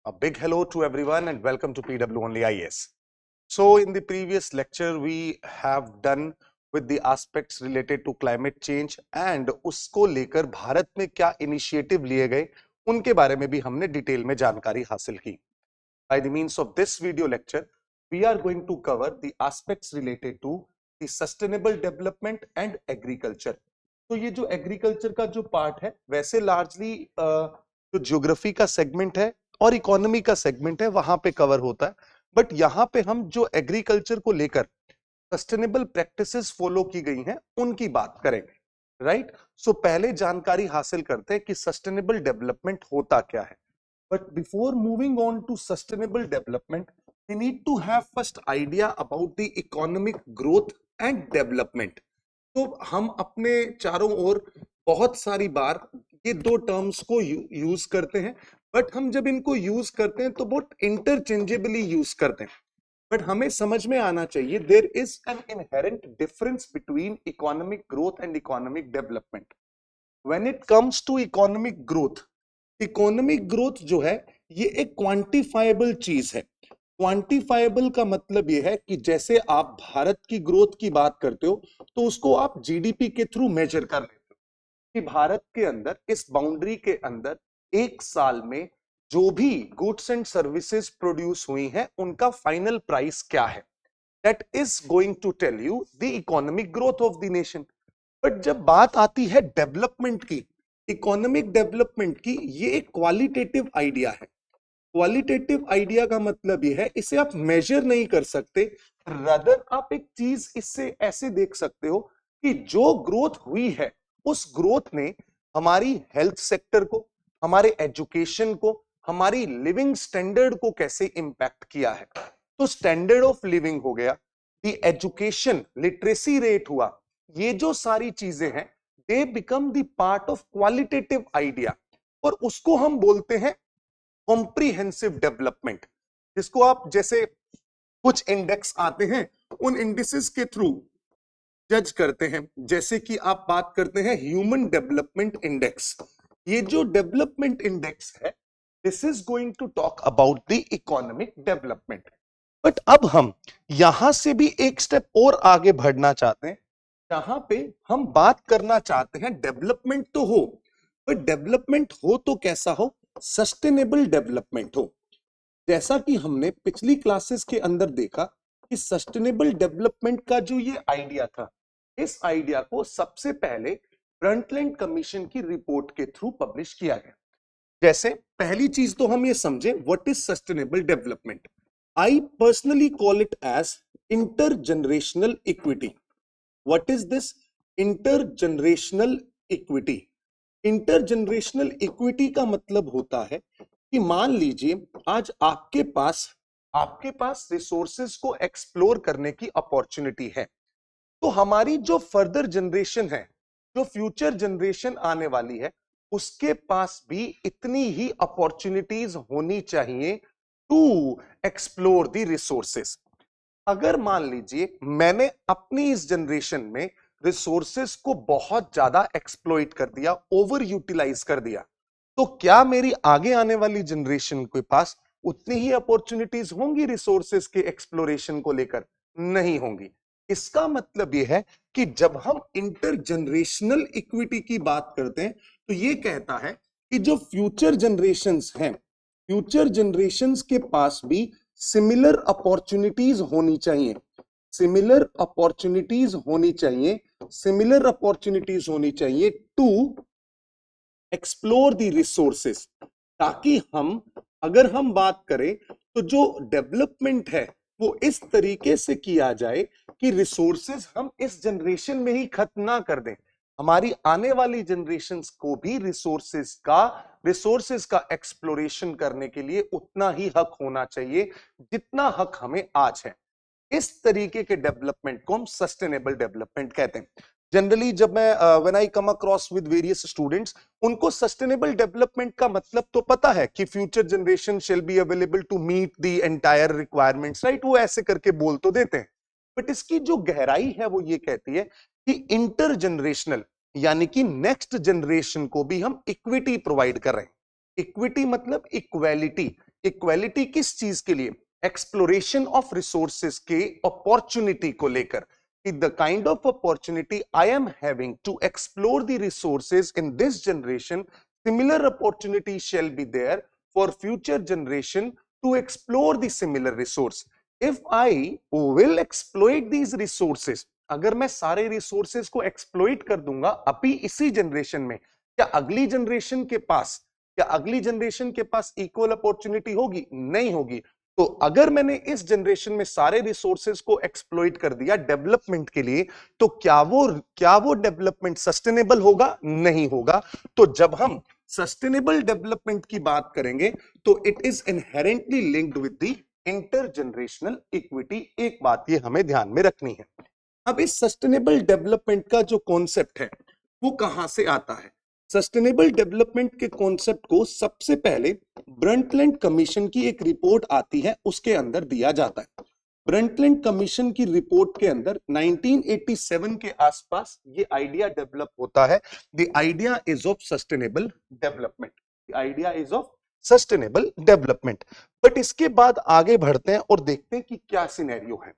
A big hello to everyone and welcome to PW Only IAS. So in the previous lecture we have done with the aspects related to climate change and उसको लेकर भारत में क्या initiative लिए गए उनके बारे में भी हमने डिटेल में जानकारी हासिल की. By the means of this video lecture we are going to cover the aspects related to the sustainable development and agriculture. तो ये जो एग्रीकल्चर का जो पार्ट है वैसे लार्जली जो ज्योग्राफी का सेगमेंट है और इकोनॉमी का सेगमेंट है वहां पे कवर होता है, बट यहाँ पे हम जो एग्रीकल्चर को लेकर सस्टेनेबल प्रैक्टिसेस फॉलो की गई हैं उनकी बात करेंगे. राइट. सो पहले जानकारी हासिल करते हैं कि सस्टेनेबल डेवलपमेंट होता क्या है. But before moving on to sustainable development we need to have first idea about the economic growth and development. तो हम अपने चारों ओर बहुत सारी बार ये दो टर्म्स को यूज करते हैं, बट हम जब इनको यूज करते हैं तो बहुत इंटरचेंजेबली यूज करते हैं. बट हमें समझ में आना चाहिए there is an inherent difference between economic growth and economic development. When it comes to economic growth जो है ये एक क्वांटिफाइबल चीज है. क्वांटिफाइबल का मतलब यह है कि जैसे आप भारत की ग्रोथ की बात करते हो तो उसको आप जीडीपी के थ्रू मेजर कर लेते हो कि भारत के अंदर इस बाउंड्री के अंदर एक साल में जो भी गुड्स एंड सर्विसेज प्रोड्यूस हुई हैं उनका फाइनल प्राइस क्या है. That is going to tell you the economic growth of the nation. But जब बात आती है डेवलपमेंट की, इकोनॉमिक डेवलपमेंट की, ये एक क्वालिटेटिव आइडिया है. क्वालिटेटिव आइडिया का मतलब यह है इसे आप मेजर नहीं कर सकते, रादर आप एक चीज इससे ऐसे देख सकते हो कि जो ग्रोथ हुई है उस ग्रोथ ने हमारी हेल्थ सेक्टर को, हमारे एजुकेशन को, हमारी लिविंग स्टैंडर्ड को कैसे इंपैक्ट किया है. तो स्टैंडर्ड ऑफ लिविंग हो गया, दी एजुकेशन, लिटरेसी रेट हुआ, ये जो सारी चीजें हैं they become the part of qualitative idea और उसको हम बोलते हैं कॉम्प्रिहेंसिव डेवलपमेंट. जिसको आप जैसे कुछ इंडेक्स आते हैं उन इंडिसेस के थ्रू जज करते हैं, जैसे कि आप बात करते हैं ह्यूमन डेवलपमेंट इंडेक्स. ये जो डेवलपमेंट इंडेक्स है this is going to talk about the economic development. But अब हम यहां से भी एक स्टेप और आगे बढ़ना चाहते हैं, जहां पे हम बात करना चाहते हैं डेवलपमेंट तो हो, बट डेवलपमेंट हो तो कैसा हो, सस्टेनेबल डेवलपमेंट हो. जैसा कि हमने पिछली क्लासेस के अंदर देखा कि सस्टेनेबल डेवलपमेंट का जो ये आइडिया था, इस आइडिया को सबसे पहले ब्रंटलैंड कमीशन की रिपोर्ट के थ्रू पब्लिश किया गया. जैसे पहली चीज तो हम ये समझे what is sustainable development. I personally call it as intergenerational equity. What is this intergenerational equity? Intergenerational equity का मतलब होता है कि मान लीजिए आज आपके पास रिसोर्सेज को एक्सप्लोर करने की अपॉर्चुनिटी है, तो हमारी जो फर्दर जनरेशन है, जो फ्यूचर जनरेशन आने वाली है, उसके पास भी इतनी ही अपॉर्चुनिटीज होनी चाहिए टू एक्सप्लोर द रिसोर्सेज. अगर मान लीजिए मैंने अपनी इस जनरेशन में रिसोर्सेस को बहुत ज्यादा एक्सप्लॉइट कर दिया, ओवर यूटिलाइज कर दिया, तो क्या मेरी आगे आने वाली जनरेशन के पास उतनी ही अपॉर्चुनिटीज होंगी रिसोर्सेस के एक्सप्लोरेशन को लेकर? नहीं होंगी. इसका मतलब यह है कि जब हम इंटरजनरेशनल इक्विटी की बात करते हैं तो यह कहता है कि जो फ्यूचर जनरेशंस हैं, फ्यूचर जनरेशंस के पास भी सिमिलर अपॉर्चुनिटीज होनी चाहिए, सिमिलर अपॉर्चुनिटीज होनी चाहिए, सिमिलर अपॉर्चुनिटीज होनी चाहिए टू एक्सप्लोर द रिसोर्सेस. ताकि हम, अगर हम बात करें तो जो डेवलपमेंट है वो इस तरीके से किया जाए कि रिसोर्सेज हम इस जनरेशन में ही खत्म ना कर दें, हमारी आने वाली जनरेशंस को भी रिसोर्सेज का एक्सप्लोरेशन करने के लिए उतना ही हक होना चाहिए जितना हक हमें आज है. इस तरीके के डेवलपमेंट को हम सस्टेनेबल डेवलपमेंट कहते हैं. जनरली जब मैं when I come across with various students, उनको सस्टेनेबल डेवलपमेंट का मतलब तो पता है कि future generation shall be available to meet the entire requirements, right, वो ऐसे करके बोल तो देते हैं, बट इसकी जो गहराई है वो ये कहती है कि इंटर जनरेशनल यानी कि नेक्स्ट जनरेशन को भी हम इक्विटी प्रोवाइड कर रहे हैं. इक्विटी मतलब इक्वालिटी, इक्वालिटी किस चीज के लिए? एक्सप्लोरेशन ऑफ रिसोर्सेज के अपॉर्चुनिटी को लेकर, कि the kind of opportunity I am having to explore the resources in this generation, similar opportunity shall be there for future generation to explore the similar resource. If I will exploit these resources, अगर मैं सारे resources को exploit कर दूंगा अभी इसी generation में, क्या अगली जनरेशन के पास इक्वल अपॉर्चुनिटी होगी? नहीं होगी। तो अगर मैंने इस जनरेशन में सारे रिसोर्सेज को एक्सप्लोइट कर दिया डेवलपमेंट के लिए, तो क्या वो डेवलपमेंट सस्टेनेबल होगा? नहीं होगा। तो जब हम सस्टेनेबल डेवलपमेंट की बात करेंगे तो it is inherently linked with the intergenerational equity. एक बात ये हमें ध्यान में रखनी है। अब इस सस्टेनेबल डेवलपमेंट का जो कॉन्सेप्ट है वो कहां से आता है? सस्टेनेबल डेवलपमेंट के कॉन्सेप्ट को सबसे पहले ब्रंटलैंड कमीशन की एक रिपोर्ट आती है, उसके अंदर दिया जाता है। ब्रंटलैंड कमीशन की रिपोर्ट के अंदर 1987 के आसपास ये आइडिया डेवलप होता है, the idea is of sustainable development, the idea is of sustainable development. But इसके बाद आगे बढ़ते हैं और देखते हैं कि क्या सिनेरियो है।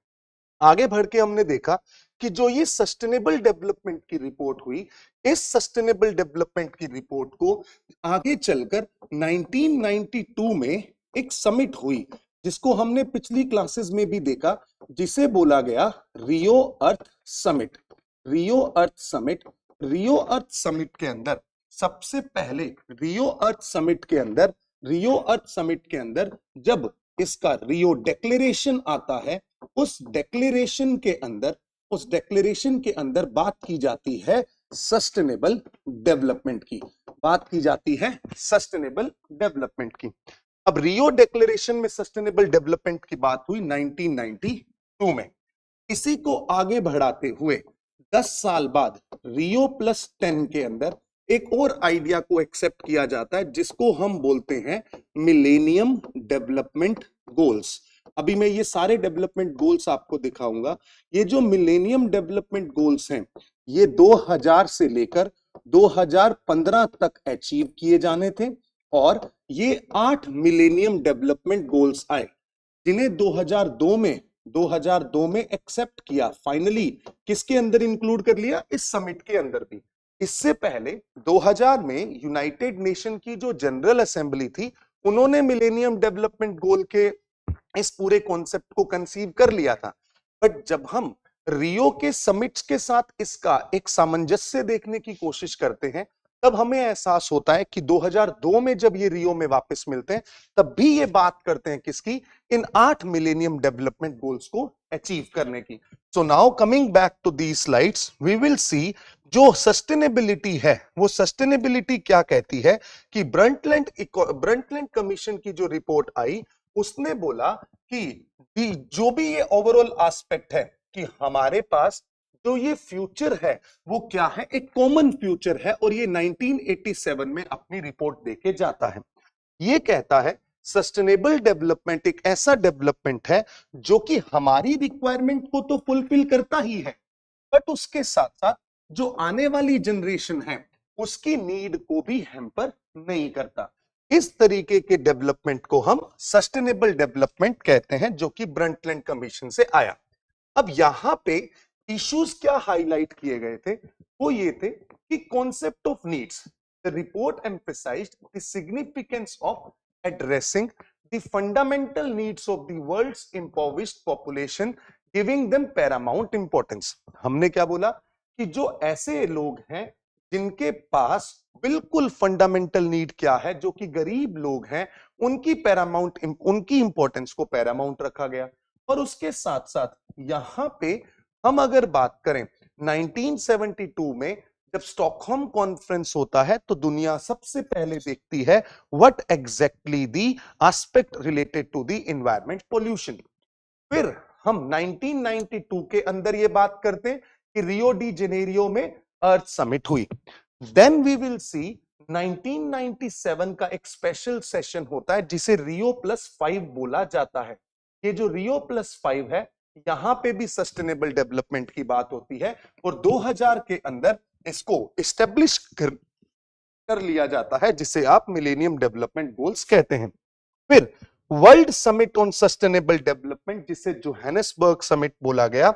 आगे बढ़ के हमने देखा कि जो ये सस्टेनेबल डेवलपमेंट की रिपोर्ट हुई, इस सस्टेनेबल डेवलपमेंट की रिपोर्ट को आगे चलकर 1992 में एक समिट हुई, जिसको हमने पिछली क्लासेस में भी देखा, जिसे बोला गया रियो अर्थ समिट। रियो अर्थ समिट, रियो अर्थ समिट के अंदर सबसे पहले रियो अर्थ समिट के अंदर जब इसका रियो डिक्लेरेशन आता है, उस डिक्लेरेशन के अंदर बात की जाती है सस्टेनेबल डेवलपमेंट की, अब रियो डिक्लेरेशन में सस्टेनेबल डेवलपमेंट की बात हुई 1992 में। इसी को आगे बढ़ाते हुए 10 साल बाद रियो प्लस 10 के अंदर एक और आइडिया को एक्सेप्ट किया जाता है, जिसको हम बोलते हैं मिलेनियम डेवलपमेंट गोल्स। अभी मैं ये सारे डेवलपमेंट गोल्स आपको दिखाऊंगा। ये जो मिलेनियम डेवलपमेंट गोल्स हैं, ये 2000 से लेकर 2015 तक अचीव किए जाने थे, और ये 8 मिलेनियम डेवलपमेंट गोल्स आए, जिन्हें 2002 में एक्सेप्ट किया, फाइनली किसके अंदर इंक्लूड कर लिया? इस समिट के अंदर भी। इससे पहले 2000 में यूनाइटेड नेशन की जो जनरल असेंबली थी, उन्होंने मिलेनियम डेवलपमेंट गोल के इस पूरे कॉन्सेप्ट को कंसीव कर लिया था। बट जब हम रियो के समिट्स के साथ इसका एक सामंजस्य देखने की कोशिश करते हैं, तब हमें एहसास होता है कि 2002 में जब ये रियो में वापस मिलते हैं, तब भी ये बात करते हैं किसकी? इन 8 मिलेनियम डेवलपमेंट गोल्स को अचीव करने की। So now coming back to these slides, we will see जो सस्टेनेबिलिटी है, वो सस्टेनेबिलिटी क्या कहती है कि ब्रंटलैंड कमीशन की जो रिपोर्ट आई, उसने बोला कि जो भी ये ओवरऑल एस्पेक्ट है कि हमारे पास जो ये फ्यूचर है वो क्या है? एक कॉमन फ्यूचर है, और ये 1987 में अपनी रिपोर्ट देके जाता है। ये कहता है सस्टेनेबल डेवलपमेंट एक ऐसा डेवलपमेंट है जो कि हमारी रिक्वायरमेंट को तो फुलफिल करता ही है, बट उसके साथ साथ जो आने वाली जनरेशन है उसकी नीड को भी हैम्पर नहीं करता। इस तरीके के डेवलपमेंट को हम सस्टेनेबल डेवलपमेंट कहते हैं, जो कि ब्रंटलैंड कमीशन से आया। अब यहां पे इश्यूज क्या हाईलाइट किए गए थे? वो ये थे कि concept of needs, the report emphasized the significance of addressing the fundamental needs of the world's impoverished population, giving them paramount importance. हमने क्या बोला कि जो ऐसे लोग हैं जिनके पास बिल्कुल फंडामेंटल नीड क्या है, जो कि गरीब लोग हैं, उनकी इंपॉर्टेंस को पैरामाउंट रखा गया। और उसके साथ साथ यहां पे हम अगर बात करें 1972 में जब स्टॉकहोम कॉन्फ्रेंस होता है, तो दुनिया सबसे पहले देखती है what exactly the aspect related to the environment pollution. फिर हम 1992 के अंदर ये बात करते हैं कि रियो डी जेनेरियो में अर्थ समिट हुई। देन वी विल सी 1997 का एक स्पेशल सेशन होता है, जिसे रियो प्लस 5 बोला जाता है। ये जो रियो प्लस 5 है, यहां पे भी सस्टेनेबल डेवलपमेंट की बात होती है, और 2000 के अंदर इसको इस्टेब्लिश कर लिया जाता है, जिसे आप मिलेनियम डेवलपमेंट गोल्स कहते हैं। फिर world summit on sustainable development, जिसे जोहानिसबर्ग समिट बोला गया,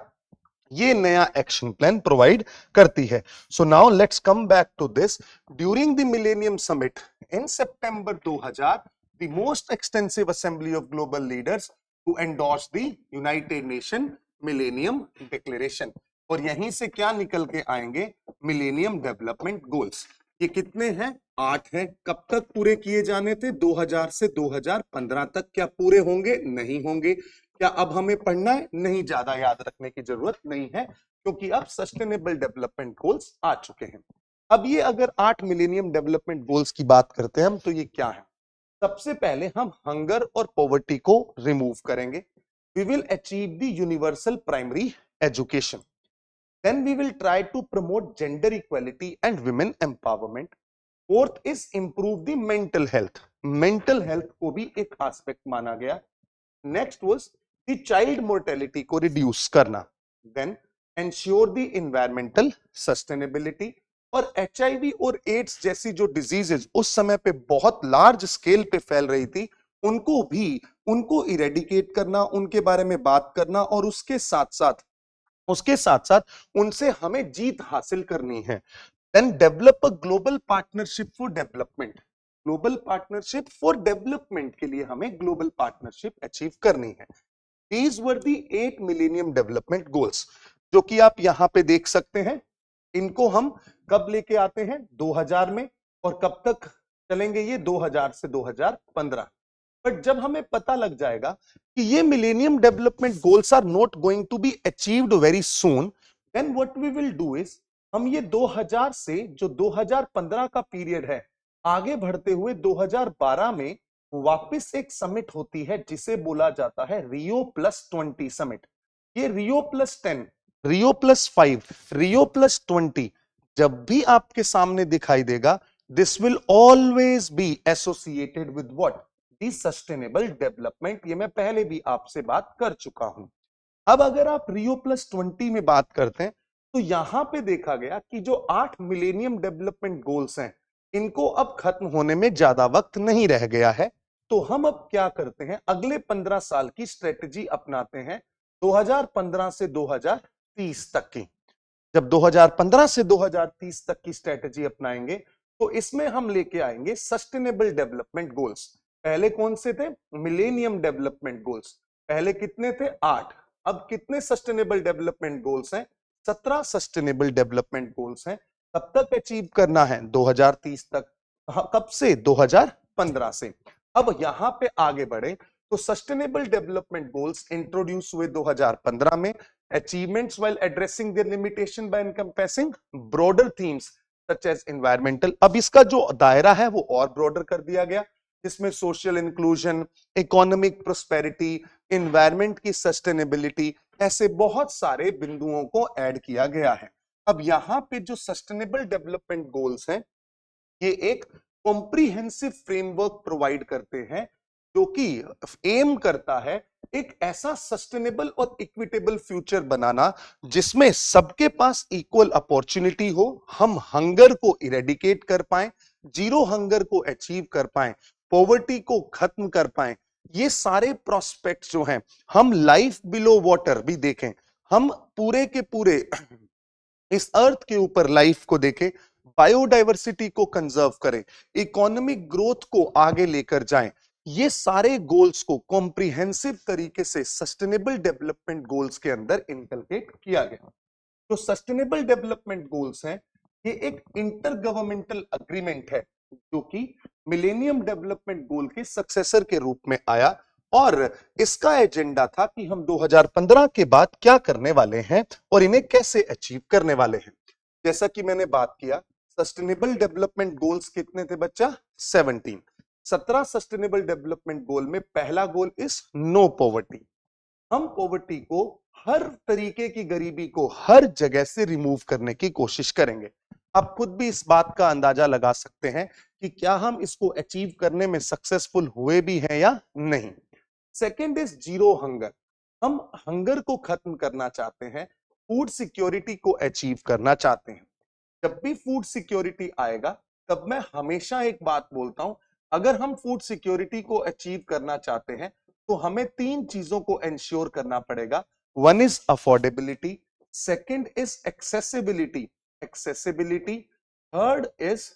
ये नया एक्शन प्लान प्रोवाइड करती है। So now let's come back to this. During the millennium summit in September 2000, the most extensive assembly of global leaders to endorse the United Nation millennium declaration. और यहीं से क्या निकल के आएंगे? Millennium development goals. ये कितने हैं? 8 हैं। कब तक पूरे किए जाने थे? 2000 से 2015 तक। क्या पूरे होंगे? नहीं होंगे। क्या अब हमें पढ़ना है? नहीं, ज्यादा याद रखने की जरूरत नहीं है, क्योंकि अब सस्टेनेबल डेवलपमेंट गोल्स आ चुके हैं। अब ये अगर 8 मिलेनियम डेवलपमेंट गोल्स की बात करते हैं हम, तो ये क्या है? सबसे पहले हम हंगर और पॉवर्टी को रिमूव करेंगे। We will achieve the universal primary education. Then we will try to promote gender equality and women empowerment. Fourth is improve the mental health. Mental health को भी एक एस्पेक्ट माना गया। Next was the child mortality को reduce करना। Then ensure the environmental sustainability. और HIV और AIDS जैसी जो डिजीजेस उस समय पे बहुत लार्ज स्केल पे फैल रही थी, उनको इरेडिकेट करना, उनके बारे में बात करना, और उसके साथ साथ उनसे हमें जीत हासिल करनी है। Then develop a global partnership for development. Global partnership for development के लिए हमें ग्लोबल पार्टनरशिप अचीव करनी है। These were the 8 millennium development goals, जो कि आप यहां पे देख सकते हैं। इनको हम कब लेके आते हैं? 2000 में। और कब तक चलेंगे ये? 2000 से 2015। बट जब हमें पता लग जाएगा कि ये millennium development goals are not going to be achieved very soon, then what we will do is, हम ये 2000 से जो 2015 का पीरियड है, आगे बढ़ते हुए 2012 में वापस एक समिट होती है जिसे बोला जाता है रियो+20 समिट। ये रियो+10, रियो+5, रियो+20 जब भी आपके सामने दिखाई देगा, this will always be associated with what? The sustainable development. ये मैं पहले भी आपसे बात कर चुका हूं। अब अगर आप रियो+20 में बात करते हैं, तो यहां पे देखा गया कि जो 8 मिलेनियम डेवलपमेंट गोल्स हैं, इनको अब खत्म होने में ज्यादा वक्त नहीं रह गया है। तो हम अब क्या करते हैं? अगले 15 साल की स्ट्रेटेजी अपनाते हैं, 2015 से 2030 तक की। जब 2015 से 2030 तक की स्ट्रेटेजी अपनाएंगे, तो इसमें हम लेके आएंगे सस्टेनेबल डेवलपमेंट गोल्स। पहले कौन से थे? Millennium development goals. पहले कितने थे? 8। अब कितने सस्टेनेबल डेवलपमेंट गोल्स हैं? 17 सस्टेनेबल डेवलपमेंट गोल्स हैं। कब तक अचीव करना है? 2030 तक। कब से? 2015 से। अब यहां पे आगे बढ़े तो सस्टेनेबल डेवलपमेंट गोल्स इंट्रोड्यूस हुए 2015 में। achievements while addressing their limitation by encompassing broader themes such as environmental। अब इसका जो दायरा है वो और ब्रॉडर कर दिया गया, जिसमें social inclusion, economic prosperity, environment की सस्टेनेबिलिटी, ऐसे बहुत सारे बिंदुओं को ऐड किया गया है। अब यहाँ पे जो सस्टेनेबल डेवलपमेंट गोल्स हैं, ये एक कॉम्प्रिहेंसिव फ्रेमवर्क प्रोवाइड करते हैं, जो कि एम करता है एक ऐसा सस्टेनेबल और इक्विटेबल फ्यूचर बनाना जिसमें सबके पास इक्वल अपॉर्चुनिटी हो, हम हंगर को इरेडिकेट कर पाएं, जीरो हंगर को अचीव कर पाएं, पॉवर्टी को खत्म कर पाएं। ये सारे प्रोस्पेक्ट्स जो हैं, हम लाइफ बिलो वाटर भी देखें, हम पूरे के पूरे इस अर्थ के ऊपर लाइफ को देखें, बायोडाइवर्सिटी को कंजर्व करें, इकोनॉमिक ग्रोथ को आगे लेकर जाएं। ये सारे गोल्स को कॉम्प्रिहेंसिव तरीके से सस्टेनेबल डेवलपमेंट गोल्स के अंदर इनकलकेट किया गया। तो सस्टेनेबल डेवलपमेंट गोल्स हैं, ये एक इंटर गवर्नमेंटल अग्रीमेंट है, जो कि मिलेनियम डेवलपमेंट गोल के सक्सेसर के रूप में आया। और इसका एजेंडा था कि हम 2015 के बाद क्या करने वाले हैं और इन्हें कैसे अचीव करने वाले हैं। जैसा कि मैंने बात किया, सस्टेनेबल डेवलपमेंट गोल्स कितने थे बच्चा? 17। 17 सस्टेनेबल डेवलपमेंट गोल में पहला गोल इज नो पॉवर्टी। हम पॉवर्टी को, हर तरीके की गरीबी को हर जगह से रिमूव करने की कोशिश करेंगे। आप खुद भी इस बात का अंदाजा लगा सकते हैं कि क्या हम इसको अचीव करने में सक्सेसफुल हुए भी हैं या नहीं। Second is zero hunger. हम हंगर को खत्म करना चाहते हैं, फूड सिक्योरिटी को अचीव करना चाहते हैं। जब भी फूड सिक्योरिटी आएगा, तब मैं हमेशा एक बात बोलता हूं, अगर हम फूड सिक्योरिटी को अचीव करना चाहते हैं तो हमें तीन चीजों को इंश्योर करना पड़ेगा। One is affordability, second is accessibility, third is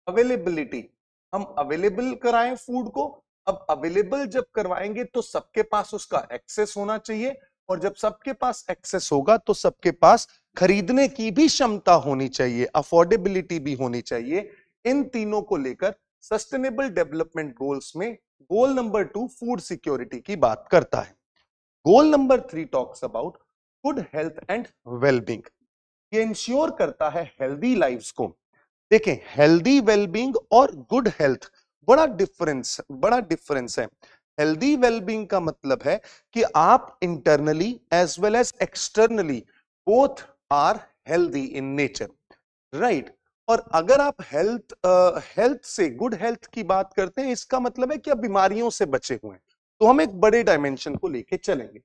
availability. हम अवेलेबल कराएं फूड को। अब अवेलेबल जब करवाएंगे तो सबके पास उसका एक्सेस होना चाहिए, और जब सबके पास एक्सेस होगा तो सबके पास खरीदने की भी क्षमता होनी चाहिए, अफोर्डेबिलिटी भी होनी चाहिए। इन तीनों को लेकर सस्टेनेबल डेवलपमेंट गोल्स में गोल नंबर 2 फूड सिक्योरिटी की बात करता है। Goal number 3 talks about good health and wellbeing. ये इंश्योर करता है हेल्दी लाइव्स को। देखें, हेल्दी वेलबींग और गुड हेल्थ बड़ा डिफरेंस है। हेल्दी वेलबींग का मतलब है कि आप internally as well as externally both are healthy in nature, right. और अगर आप हेल्थ से गुड हेल्थ की बात करते हैं, इसका मतलब है कि आप बीमारियों से बचे हुए हैं। तो हम एक बड़े डायमेंशन को लेके चलेंगे।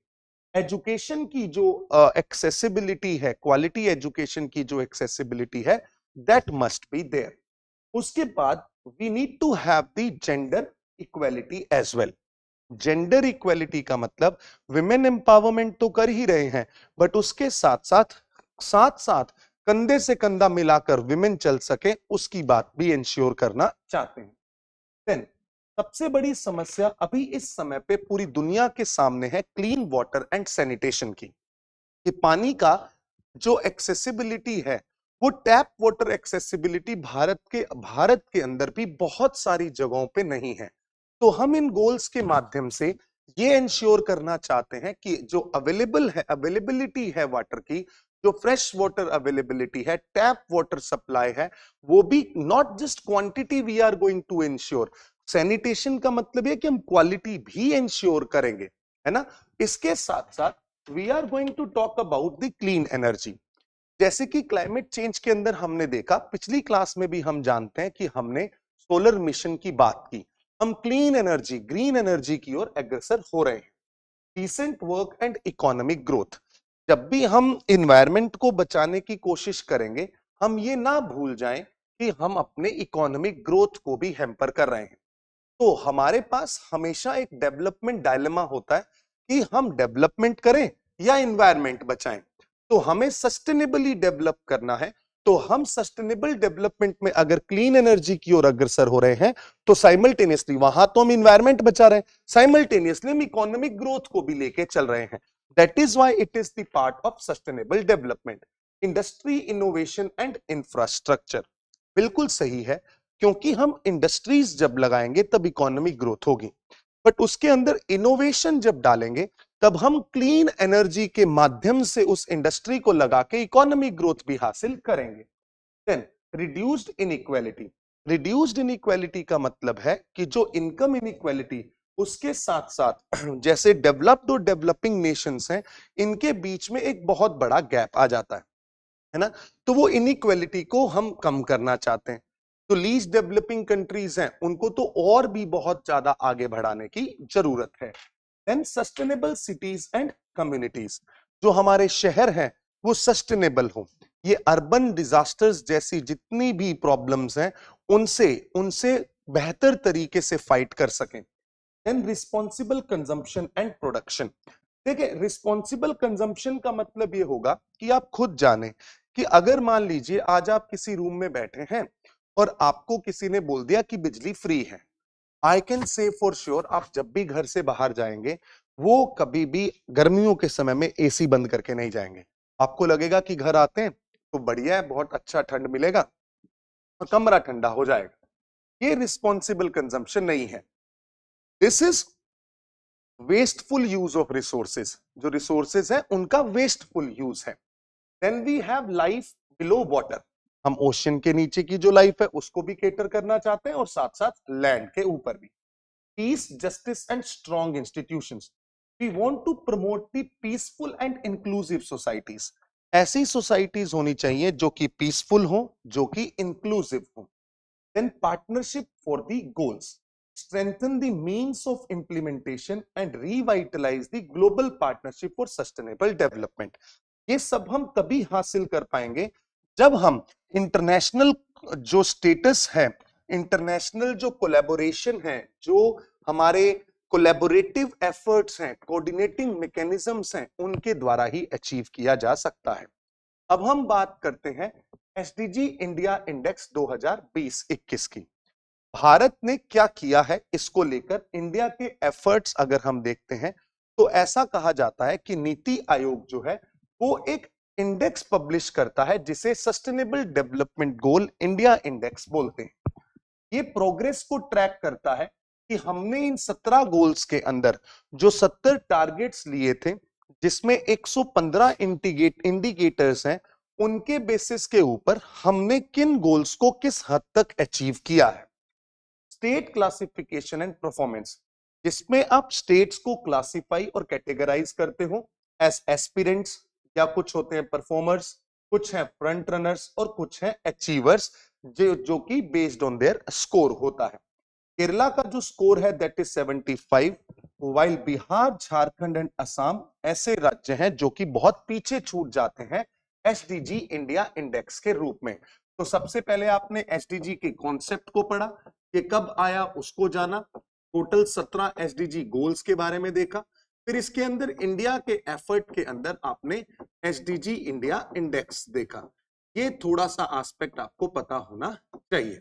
एजुकेशन की जो एक्सेसिबिलिटी है, क्वालिटी एजुकेशन की जो एक्सेसिबिलिटी है, दैट मस्ट बी देयर। उसके बाद we need to have the gender equality as well. Gender equality का मतलब विमेन एम्पावरमेंट तो कर ही रहे हैं, बट उसके साथ साथ कंधे से कंधा मिलाकर विमेन चल सके, उसकी बात भी इंश्योर करना चाहते हैं। देन सबसे बड़ी समस्या अभी इस समय पे पूरी दुनिया के सामने है क्लीन वाटर एंड सैनिटेशन की। कि पानी का जो एक्सेसिबिलिटी है, वो टैप वाटर एक्सेसिबिलिटी भारत के अंदर भी बहुत सारी जगहों पे नहीं है। तो हम इन गोल्स के माध्यम से ये इंश्योर करना चाहते हैं कि जो अवेलेबिलिटी है वाटर की, जो फ्रेश वाटर अवेलेबिलिटी है, टैप वाटर सप्लाई है, वो भी not just quantity we are going to ensure. Sanitation का मतलब है कि हम क्वालिटी भी इंश्योर करेंगे, है ना। इसके साथ साथ we are going to talk about the clean energy. जैसे कि क्लाइमेट चेंज के अंदर हमने देखा, पिछली क्लास में भी हम जानते हैं कि हमने सोलर मिशन की बात की। हम क्लीन एनर्जी, ग्रीन एनर्जी की ओर अग्रसर हो रहे हैं। Decent work and economic growth. जब भी हम इन्वायरमेंट को बचाने की कोशिश करेंगे, हम ये ना भूल जाएं कि हम अपने इकोनॉमिक ग्रोथ को भी हैम्पर कर रहे हैं। तो हमारे पास हमेशा एक डेवलपमेंट डायलेमा होता है कि हम डेवलपमेंट करें या एनवायरनमेंट बचाएं। तो हमें सस्टेनेबली डेवलप करना है। तो हम सस्टेनेबल डेवलपमेंट में अगर क्लीन एनर्जी की ओर अग्रसर हो रहे हैं, तो साइमल्टेनियसली वहां तो हम इन्वायरमेंट बचा रहे हैं, साइमल्टेनियसली हम इकोनॉमिक ग्रोथ को भी लेके चल रहे हैं। That is why it is the part of sustainable development. Industry, innovation and infrastructure, बिल्कुल सही है, क्योंकि हम इंडस्ट्रीज जब लगाएंगे तब इकोनॉमिक ग्रोथ होगी। बट उसके अंदर इनोवेशन जब डालेंगे, तब हम क्लीन एनर्जी के माध्यम से उस इंडस्ट्री को लगा के इकोनॉमिक ग्रोथ भी हासिल करेंगे। Then reduced inequality. Reduced inequality का मतलब है कि जो इनकम इनइक्वालिटी, उसके साथ साथ जैसे डेवलप्ड और डेवलपिंग नेशंस हैं, इनके बीच में एक बहुत बड़ा गैप आ जाता है ना। तो वो इनइक्वालिटी को हम कम करना चाहते हैं। तो लीस्ट डेवलपिंग कंट्रीज हैं, उनको तो और भी बहुत ज्यादा आगे बढ़ाने की जरूरत है। Then sustainable cities and communities. जो हमारे शहर हैं वो सस्टेनेबल हो, ये अर्बन डिजास्टर्स जैसी जितनी भी प्रॉब्लम्स हैं उनसे उनसे बेहतर तरीके से फाइट कर सकें। Then responsible consumption and production. देखिए, रिस्पॉन्सिबल कंजम्पशन का मतलब ये होगा कि आप खुद जाने कि अगर मान लीजिए आज आप किसी रूम में बैठे हैं और आपको किसी ने बोल दिया कि बिजली फ्री है, I can say for sure आप जब भी घर से बाहर जाएंगे, वो कभी भी गर्मियों के समय में एसी बंद करके नहीं जाएंगे। आपको लगेगा कि घर आते हैं तो बढ़िया है, बहुत अच्छा ठंड मिलेगा और कमरा ठंडा हो जाएगा। ये रिस्पॉन्सिबल कंजम्पशन नहीं है। This is wasteful use of resources. जो रिसोर्सेज है उनका वेस्टफुल यूज है। Then we have life below water. हम ओशन के नीचे की जो लाइफ है उसको भी केटर करना चाहते हैं और साथ साथ लैंड के ऊपर भी। Peace, justice and strong institutions. We want to promote the peaceful and inclusive societies. ऐसी सोसाइटीज होनी चाहिए जो कि पीसफुल हो, जो कि इंक्लूसिव हो। Then partnership for the goals. Strengthen the means of implementation and revitalize the global partnership for sustainable development. ये सब हम तभी हासिल कर पाएंगे जब हम इंटरनेशनल जो स्टेटस है, इंटरनेशनल जो कोलैबोरेशन है, जो हमारे कोलैबोरेटिव एफर्ट्स हैं, कोऑर्डिनेटिंग मैकेनिज्म्स हैं, उनके द्वारा ही अचीव किया जा सकता है। अब हम बात करते हैं एसडीजी इंडिया इंडेक्स 2020-21 की। भारत ने क्या किया है इसको लेकर इंडिया के एफर्ट्स अगर हम देखते हैं तो ऐसा कहा जाता है कि नीति आयोग जो है वो एक इंडेक्स पब्लिश करता है जिसे सस्टेनेबल डेवलपमेंट गोल इंडिया इंडेक्स बोलते हैं। ये प्रोग्रेस को ट्रैक करता है कि हमने इन 17 गोल्स के अंदर जो 70 टारगेट्स लिए थे, जिसमें 115 इंडिकेटर्स हैं, उनके बेसिस के ऊपर हमने किन गोल्स को किस हद तक अचीव किया है। स्टेट क्लासिफिकेशन एंड परफॉर्मेंस, जिसमें आप स्टेट्स को क्लासिफाई और कैटेगराइज करते हो एज एस्पिरेंट्स, या कुछ होते हैं परफॉर्मर्स, कुछ हैं फ्रंट रनर्स और कुछ हैं अचीवर्स, जो कि बेस्ड ऑन देयर स्कोर होता है। केरला का जो स्कोर है that is 75, while Bihar, Jharkhand and Assam ऐसे राज्य हैं जो कि बहुत पीछे छूट जाते हैं एसडीजी इंडिया इंडेक्स के रूप में। तो सबसे पहले आपने एसडीजी के कॉन्सेप्ट को पढ़ा, ये कब आया उसको जाना, टोटल 17 एसडीजी गोल्स के बारे में देखा, फिर इसके अंदर इंडिया के एफर्ट के अंदर आपने एसडीजी इंडिया इंडेक्स देखा। ये थोड़ा सा एस्पेक्ट आपको पता होना चाहिए,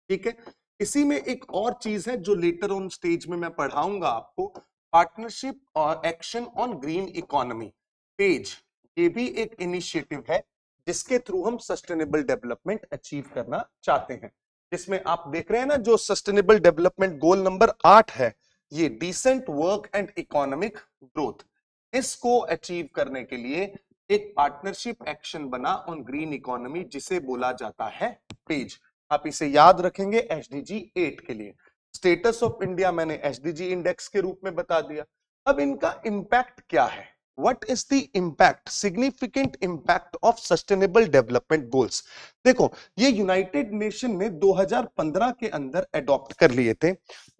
ठीक है। इसी में एक और चीज है जो लेटर ऑन स्टेज में मैं पढ़ाऊंगा आपको, पार्टनरशिप और action on green economy page. ये भी एक इनिशिएटिव है जिसके थ्रू हम सस्टेनेबल डेवलपमेंट अचीव करना चाहते हैं, जिसमें आप देख रहे हैं ना जो सस्टेनेबल डेवलपमेंट गोल नंबर 8 है, ये decent work and economic growth. इसको अचीव करने के लिए एक पार्टनरशिप एक्शन बना ऑन ग्रीन इकोनॉमी जिसे बोला जाता है पेज। आप इसे याद रखेंगे एसडीजी 8 के लिए। स्टेटस ऑफ इंडिया मैंने एसडीजी इंडेक्स के रूप में बता दिया। अब इनका इंपैक्ट क्या है, what is the impact, significant impact of sustainable development goals. देखो ये यूनाइटेड नेशन ने 2015 के अंदर अडॉप्ट कर लिए थे।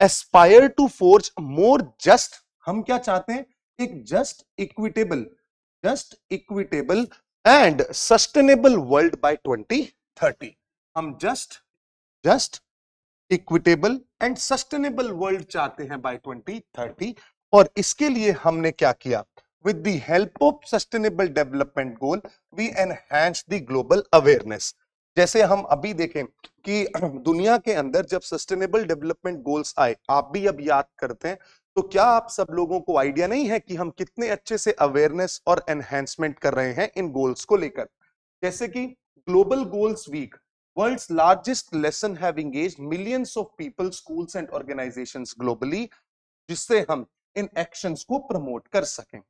Aspire to forge more just, हम क्या चाहते हैं, एक just equitable and sustainable world by 2030। हम just equitable and sustainable world चाहते हैं बाय 2030। और इसके लिए हमने क्या किया, with the help of sustainable development goal we enhance the global awareness. जैसे हम अभी देखें कि दुनिया के अंदर जब सस्टेनेबल डेवलपमेंट गोल्स आए, आप भी अब याद करते हैं, तो क्या आप सब लोगों को आइडिया नहीं है कि हम कितने अच्छे से अवेयरनेस और एनहांसमेंट कर रहे हैं इन गोल्स को लेकर। जैसे कि global goals week, world's largest lesson have engaged millions of people, schools and organizations globally, जिससे हम इन एक्शंस को प्रमोट कर सकें।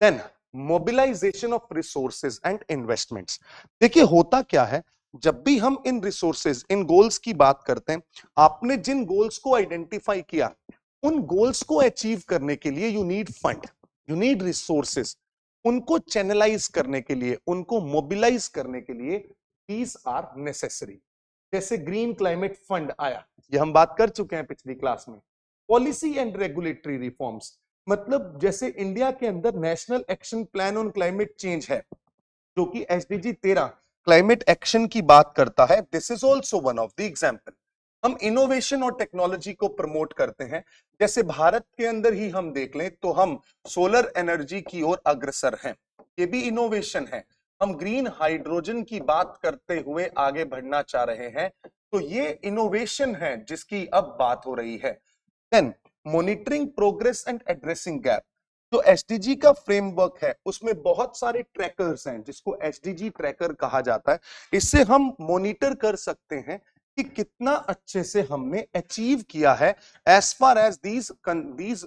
Then mobilization of resources and investments. देखिए होता क्या है, जब भी हम इन रिसोर्सेज, इन गोल्स की बात करते हैं, आपने जिन गोल्स को आइडेंटिफाई किया, उन गोल्स को अचीव करने के लिए you need fund, you need resources. उनको चैनलाइज करने के लिए, उनको मोबिलाइज करने के लिए these are necessary। जैसे ग्रीन क्लाइमेट फंड आया, ये हम बात कर चुके हैं पिछली क्लास में। पॉलिसी एंड रेगुलेटरी रिफॉर्म्स, मतलब जैसे इंडिया के अंदर national action plan on climate change है जो कि एसडीजी 13 क्लाइमेट एक्शन की बात करता है, this is also one of the example. हम इनोवेशन और टेक्नोलॉजी को प्रमोट करते हैं। जैसे भारत के अंदर ही हम देख लें तो हम सोलर एनर्जी की ओर अग्रसर हैं, ये भी इनोवेशन है। हम ग्रीन हाइड्रोजन की बात करते हुए आगे बढ़ना चाह रहे हैं, तो ये इनोवेशन है जिसकी अब बात हो रही है। Then monitoring progress and addressing gap, जो एसडीजी का फ्रेमवर्क है उसमें बहुत सारे ट्रैकर्स हैं जिसको एसडीजी ट्रैकर कहा जाता है। इससे हम मॉनिटर कर सकते हैं कि कितना अच्छे से हमने अचीव किया है as far as these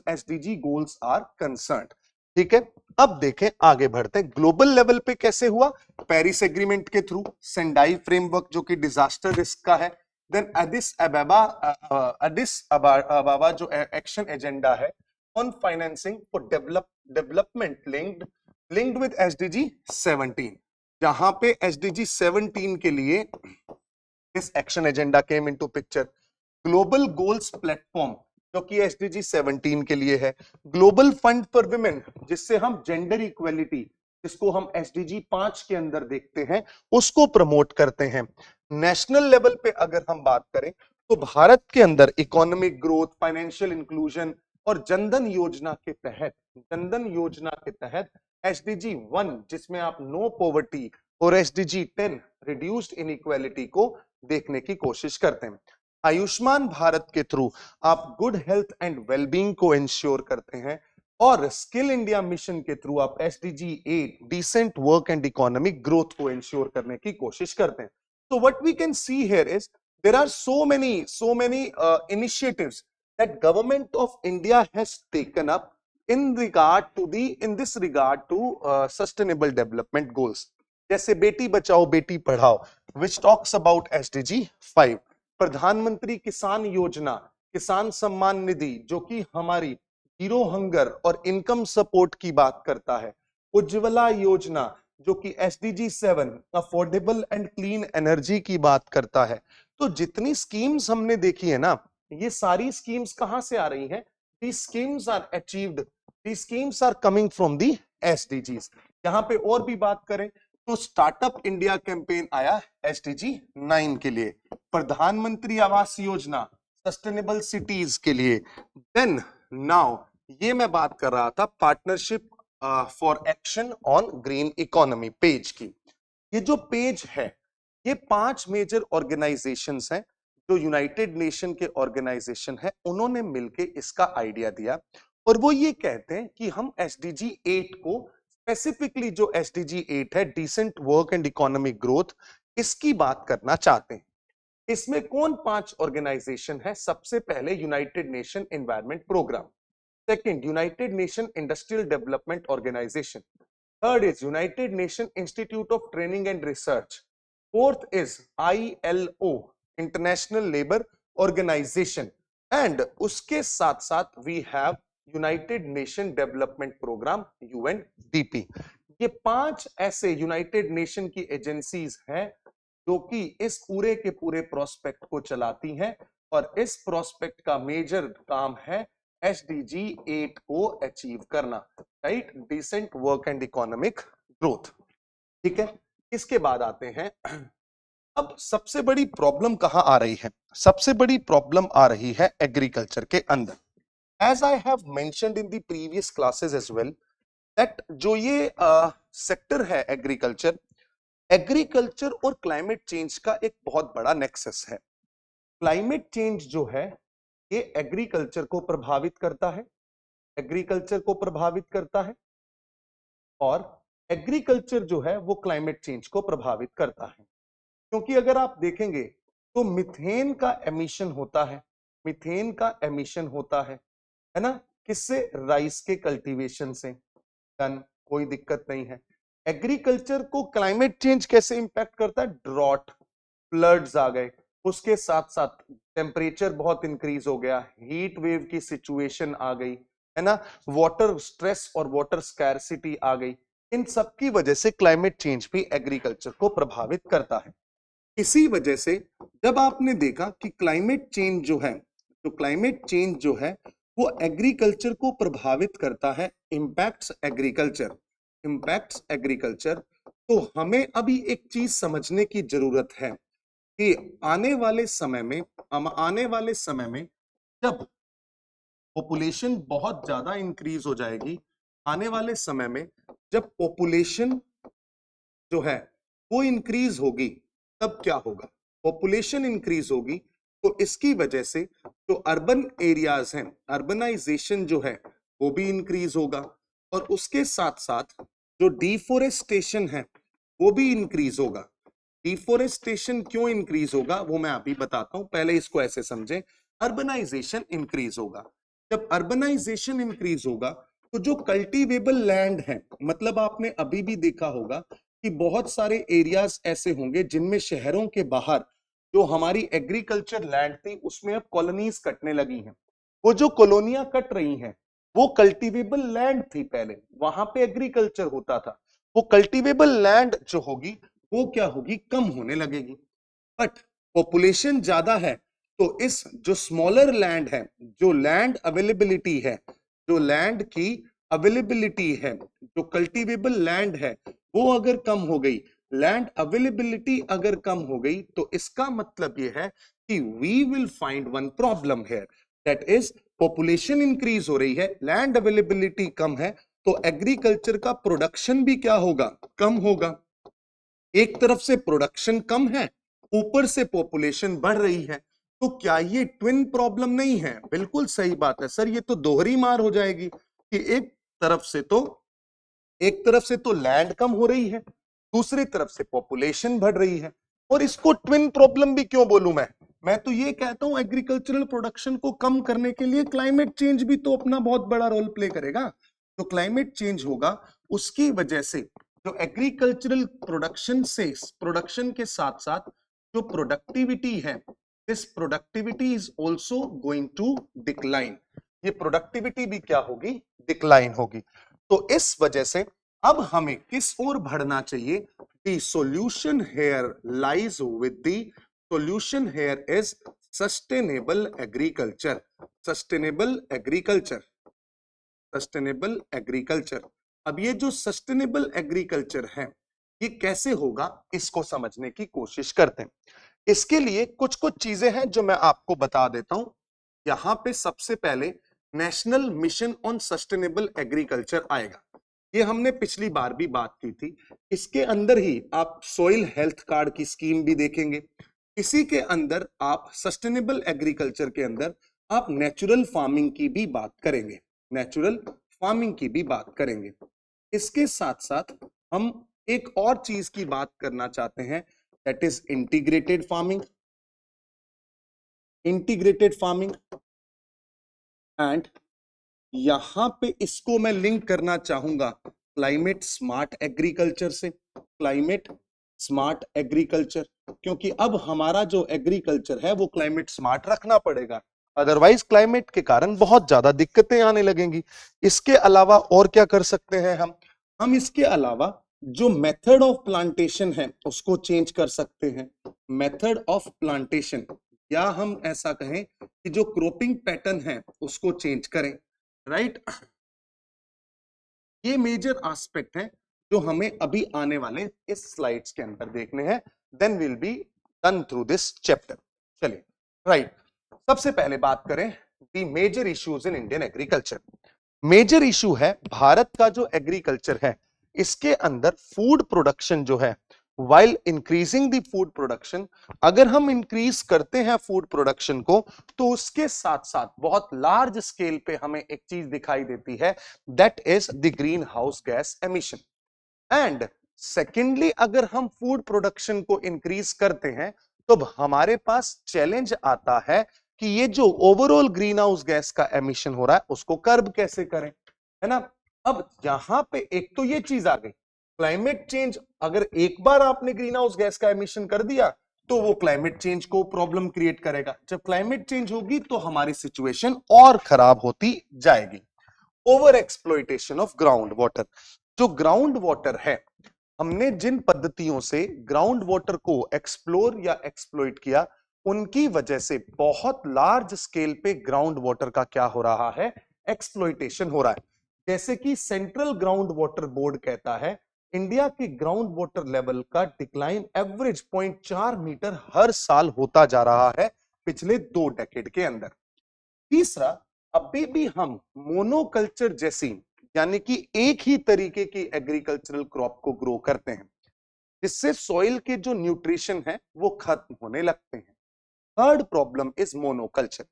SDG goals are concerned, ठीक है। अब देखें, आगे बढ़ते हैं, ग्लोबल लेवल पे कैसे हुआ, पेरिस एग्रीमेंट के थ्रू, सेंडाई फ्रेमवर्क जो कि डिजास्टर रिस्क का है, देन एडिस अबाबा जो एक्शन एजेंडा है on financing for development linked with SDG 17, जहां पे एसडीजी 17 के लिए इस action agenda came into picture. Global goals platform जो कि एसडीजी 17 के लिए है। ग्लोबल फंड फॉर विमेन, जिससे हम जेंडर इक्वेलिटी, जिसको हम एसडीजी 5 के अंदर देखते हैं, उसको प्रमोट करते हैं। नेशनल लेवल पे अगर हम बात करें तो भारत के अंदर इकोनॉमिक ग्रोथ, फाइनेंशियल इंक्लूजन और जनधन योजना के तहत एसडीजी 1 जिसमें आप नो पॉवर्टी और एसडीजी 10 रिड्यूस्ड इनइक्वालिटी को देखने की कोशिश करते हैं। आयुष्मान भारत के थ्रू आप गुड हेल्थ एंड वेलबींग को इंश्योर करते हैं और स्किल इंडिया मिशन के थ्रू आप SDG 8 decent work and economic growth को इंश्योर करने की कोशिश करते हैं। So what we can see here is there are so many initiatives that government of India has taken up in this regard to sustainable development goals. जैसे Beti Bachao Beti Padhao which talks about SDG 5, प्रधानमंत्री किसान योजना, किसान सम्मान निधि जो कि हमारी जीरो हंगर और income support की बात करता है, उज्ज्वला योजना जो कि SDG 7 affordable and clean energy की बात करता है। तो जितनी स्कीम्स हमने देखी है ना, ये सारी स्कीम्स कहां से आ रही हैं? These schemes are achieved, these schemes are coming from the SDGs। यहाँ पे और भी बात करें तो स्टार्टअप इंडिया कैंपेन आया एसडीजी 9 के लिए, प्रधानमंत्री आवास योजना सस्टेनेबल सिटीज के लिए। देन नाउ ये मैं बात कर रहा था partnership for action on green economy page की। ये जो पेज है ये 5 मेजर ऑर्गेनाइजेशंस हैं जो यूनाइटेड नेशन के ऑर्गेनाइजेशन है, उन्होंने मिलके इसका आइडिया दिया और वो ये कहते हैं कि हम एसडीजी 8 को स्पेसिफिकली जो एसडीजी 8 है decent work and economic growth, इसकी बात करना चाहते हैं। इसमें कौन 5 ऑर्गेनाइजेशन है? सबसे पहले United Nation environment programme, second United Nation Industrial Development Organization, third is United Nation Institute of Training and Research, fourth is ILO International Labour Organization and उसके साथ साथ we have United Nation Development Program UNDP। ये 5 ऐसे United nation की agencies हैं जो कि इस पूरे के पूरे प्रोस्पेक्ट को चलाती हैं और इस प्रोस्पेक्ट का मेजर काम है एसडीजी 8 को अचीव करना, right, decent work and economic growth. ठीक है, इसके बाद आते हैं अब सबसे बड़ी प्रॉब्लम कहां आ रही है? सबसे बड़ी प्रॉब्लम आ रही है एग्रीकल्चर के अंदर। As I have mentioned in the previous classes as well that जो ये सेक्टर है एग्रीकल्चर, एग्रीकल्चर और क्लाइमेट चेंज का एक बहुत बड़ा नेक्सस है। क्लाइमेट चेंज जो है ये एग्रीकल्चर को प्रभावित करता है, एग्रीकल्चर को प्रभावित करता है और एग्रीकल्चर जो है वो क्लाइमेट चेंज को प्रभावित करता है। क्योंकि अगर आप देखेंगे तो मीथेन का एमिशन होता है, मीथेन का एमिशन होता है ना, किससे? राइस के कल्टीवेशन से। डन, कोई दिक्कत नहीं है। एग्रीकल्चर को क्लाइमेट चेंज कैसे इंपैक्ट करता है? ड्रॉट, फ्लड्स आ गए, उसके साथ साथ टेम्परेचर बहुत इंक्रीज हो गया, हीट वेव की सिचुएशन आ गई, है ना, वाटर स्ट्रेस और वाटर स्कैरसिटी आ गई। इन सब की वजह से क्लाइमेट चेंज भी एग्रीकल्चर को प्रभावित करता है। इसी वजह से जब आपने देखा कि क्लाइमेट चेंज जो है, तो क्लाइमेट चेंज जो है वो एग्रीकल्चर को प्रभावित करता है, इम्पैक्ट्स एग्रीकल्चर, इम्पैक्ट्स एग्रीकल्चर। तो हमें अभी एक चीज समझने की जरूरत है कि आने वाले समय में जब पॉपुलेशन बहुत ज्यादा इंक्रीज हो जाएगी, आने वाले समय में जब पॉपुलेशन जो है वो इंक्रीज होगी, तब क्या होगा? पॉपुलेशन इंक्रीज होगी तो इसकी वजह से जो अर्बन एरियाज हैं, अर्बनाइजेशन जो है वो भी इंक्रीज होगा और उसके साथ साथ जो डिफोरेस्टेशन है वो भी इंक्रीज होगा। डिफोरेस्टेशन क्यों इंक्रीज होगा वो मैं अभी बताता हूं, पहले इसको ऐसे समझें। अर्बनाइजेशन इंक्रीज होगा, जब अर्बनाइजेशन इंक्रीज होगा तो जो कल्टीवेबल लैंड है, मतलब आपने अभी भी देखा होगा कि बहुत सारे एरियाज ऐसे होंगे जिनमें शहरों के बाहर जो हमारी एग्रीकल्चर लैंड थी उसमें अब कॉलोनीज कटने लगी हैं। वो जो कॉलोनियां कट रही हैं वो कल्टीवेबल लैंड थी, पहले वहां पे एग्रीकल्चर होता था। वो कल्टीवेबल लैंड जो होगी वो क्या होगी? कम होने लगेगी। बट पॉपुलेशन ज्यादा है तो इस जो स्मॉलर लैंड है, जो लैंड अवेलेबिलिटी है, जो लैंड की अवेलेबिलिटी है, जो कल्टीवेबल लैंड है वो अगर कम हो गई, लैंड अवेलेबिलिटी अगर कम हो गई, तो इसका मतलब यह है कि we will find one problem here, that is population increase हो रही है, लैंड अवेलेबिलिटी कम है, तो एग्रीकल्चर का प्रोडक्शन भी क्या होगा, कम होगा। एक तरफ से प्रोडक्शन कम है, ऊपर से पॉपुलेशन बढ़ रही है, तो क्या ये ट्विन प्रॉब्लम नहीं है? बिल्कुल सही बात है सर, ये तो दोहरी मार हो जाएगी कि एक तरफ से तो लैंड कम हो रही है, दूसरी तरफ से पॉपुलेशन बढ़ रही है। और इसको ट्विन प्रॉब्लम भी क्यों बोलूं मैं तो ये कहता हूं एग्रीकल्चरल प्रोडक्शन को कम करने के लिए क्लाइमेट चेंज भी तो अपना बहुत बड़ा रोल प्ले करेगा। तो क्लाइमेट चेंज होगा, उसकी वजह से जो एग्रीकल्चरल प्रोडक्शन के साथ साथ जो प्रोडक्टिविटी है, this productivity is also going to decline. ये प्रोडक्टिविटी भी क्या होगी, डिक्लाइन होगी। तो इस वजह से अब हमें किस ओर बढ़ना चाहिए? The solution here lies with the solution here is sustainable agriculture. Sustainable agriculture. Sustainable agriculture. अब ये जो सस्टेनेबल एग्रीकल्चर है ये कैसे होगा, इसको समझने की कोशिश करते हैं। इसके लिए कुछ कुछ चीजें हैं जो मैं आपको बता देता हूं। यहां पे सबसे पहले national mission on sustainable agriculture आएगा, ये हमने पिछली बार भी बात की थी। इसके अंदर ही आप सॉइल हेल्थ कार्ड की स्कीम भी देखेंगे, इसी के अंदर आप सस्टेनेबल एग्रीकल्चर के अंदर आप नेचुरल फार्मिंग की भी बात करेंगे, नेचुरल फार्मिंग की भी बात करेंगे। इसके साथ साथ हम एक और चीज की बात करना चाहते हैं, that is integrated farming, integrated farming. And यहां पे इसको मैं लिंक करना चाहूंगा क्लाइमेट स्मार्ट एग्रीकल्चर से, क्लाइमेट स्मार्ट एग्रीकल्चर, क्योंकि अब हमारा जो एग्रीकल्चर है वो क्लाइमेट स्मार्ट रखना पड़ेगा, अदरवाइज क्लाइमेट के कारण बहुत ज्यादा दिक्कतें आने लगेंगी। इसके अलावा और क्या कर सकते हैं हम इसके अलावा जो मेथड ऑफ प्लांटेशन है उसको चेंज कर सकते हैं, मेथड ऑफ प्लांटेशन, या हम ऐसा कहें कि जो क्रॉपिंग पैटर्न है उसको चेंज करें, राइट। ये मेजर एस्पेक्ट है जो हमें अभी आने वाले इस स्लाइड्स के अंदर देखने हैं, then will be done through this chapter. चलिए, राइट, सबसे पहले बात करें the major issues in Indian agriculture. Major issue है भारत का जो एग्रीकल्चर है इसके अंदर फूड प्रोडक्शन जो है, while increasing the food production, अगर हम इंक्रीज करते हैं फूड प्रोडक्शन को तो उसके साथ साथ बहुत लार्ज स्केल पे हमें एक चीज दिखाई देती है, that is the green house gas emission. And secondly अगर हम फूड प्रोडक्शन को इंक्रीज करते हैं तो हमारे पास चैलेंज आता है कि ये जो ओवरऑल ग्रीन हाउस गैस का एमिशन हो रहा है उसको कर्ब कैसे करें, है ना। अब यहां पे एक तो ये चीज आ गई, क्लाइमेट चेंज, अगर एक बार आपने ग्रीन हाउस गैस का एमिशन कर दिया तो वो क्लाइमेट चेंज को प्रॉब्लम क्रिएट करेगा, जब क्लाइमेट चेंज होगी तो हमारी सिचुएशन और खराब होती जाएगी। Over exploitation of ground water, जो ग्राउंड वाटर है, हमने जिन पद्धतियों से ग्राउंड वाटर को एक्सप्लोर या एक्सप्लॉइट किया उनकी वजह से बहुत लार्ज स्केल पे ग्राउंड वाटर का क्या हो रहा है, एक्सप्लॉइटेशन हो रहा है। जैसे कि सेंट्रल ग्राउंड वाटर बोर्ड कहता है इंडिया के ग्राउंड वाटर लेवल का डिक्लाइन एवरेज 0.4 मीटर हर साल होता जा रहा है पिछले 2 डेकेड के अंदर। तीसरा, अभी भी हम मोनोकल्चर जैसी, यानी कि एक ही तरीके की एग्रीकल्चरल क्रॉप को ग्रो करते हैं जिससे सॉइल के जो न्यूट्रिशन है वो खत्म होने लगते हैं। Third problem is monoculture.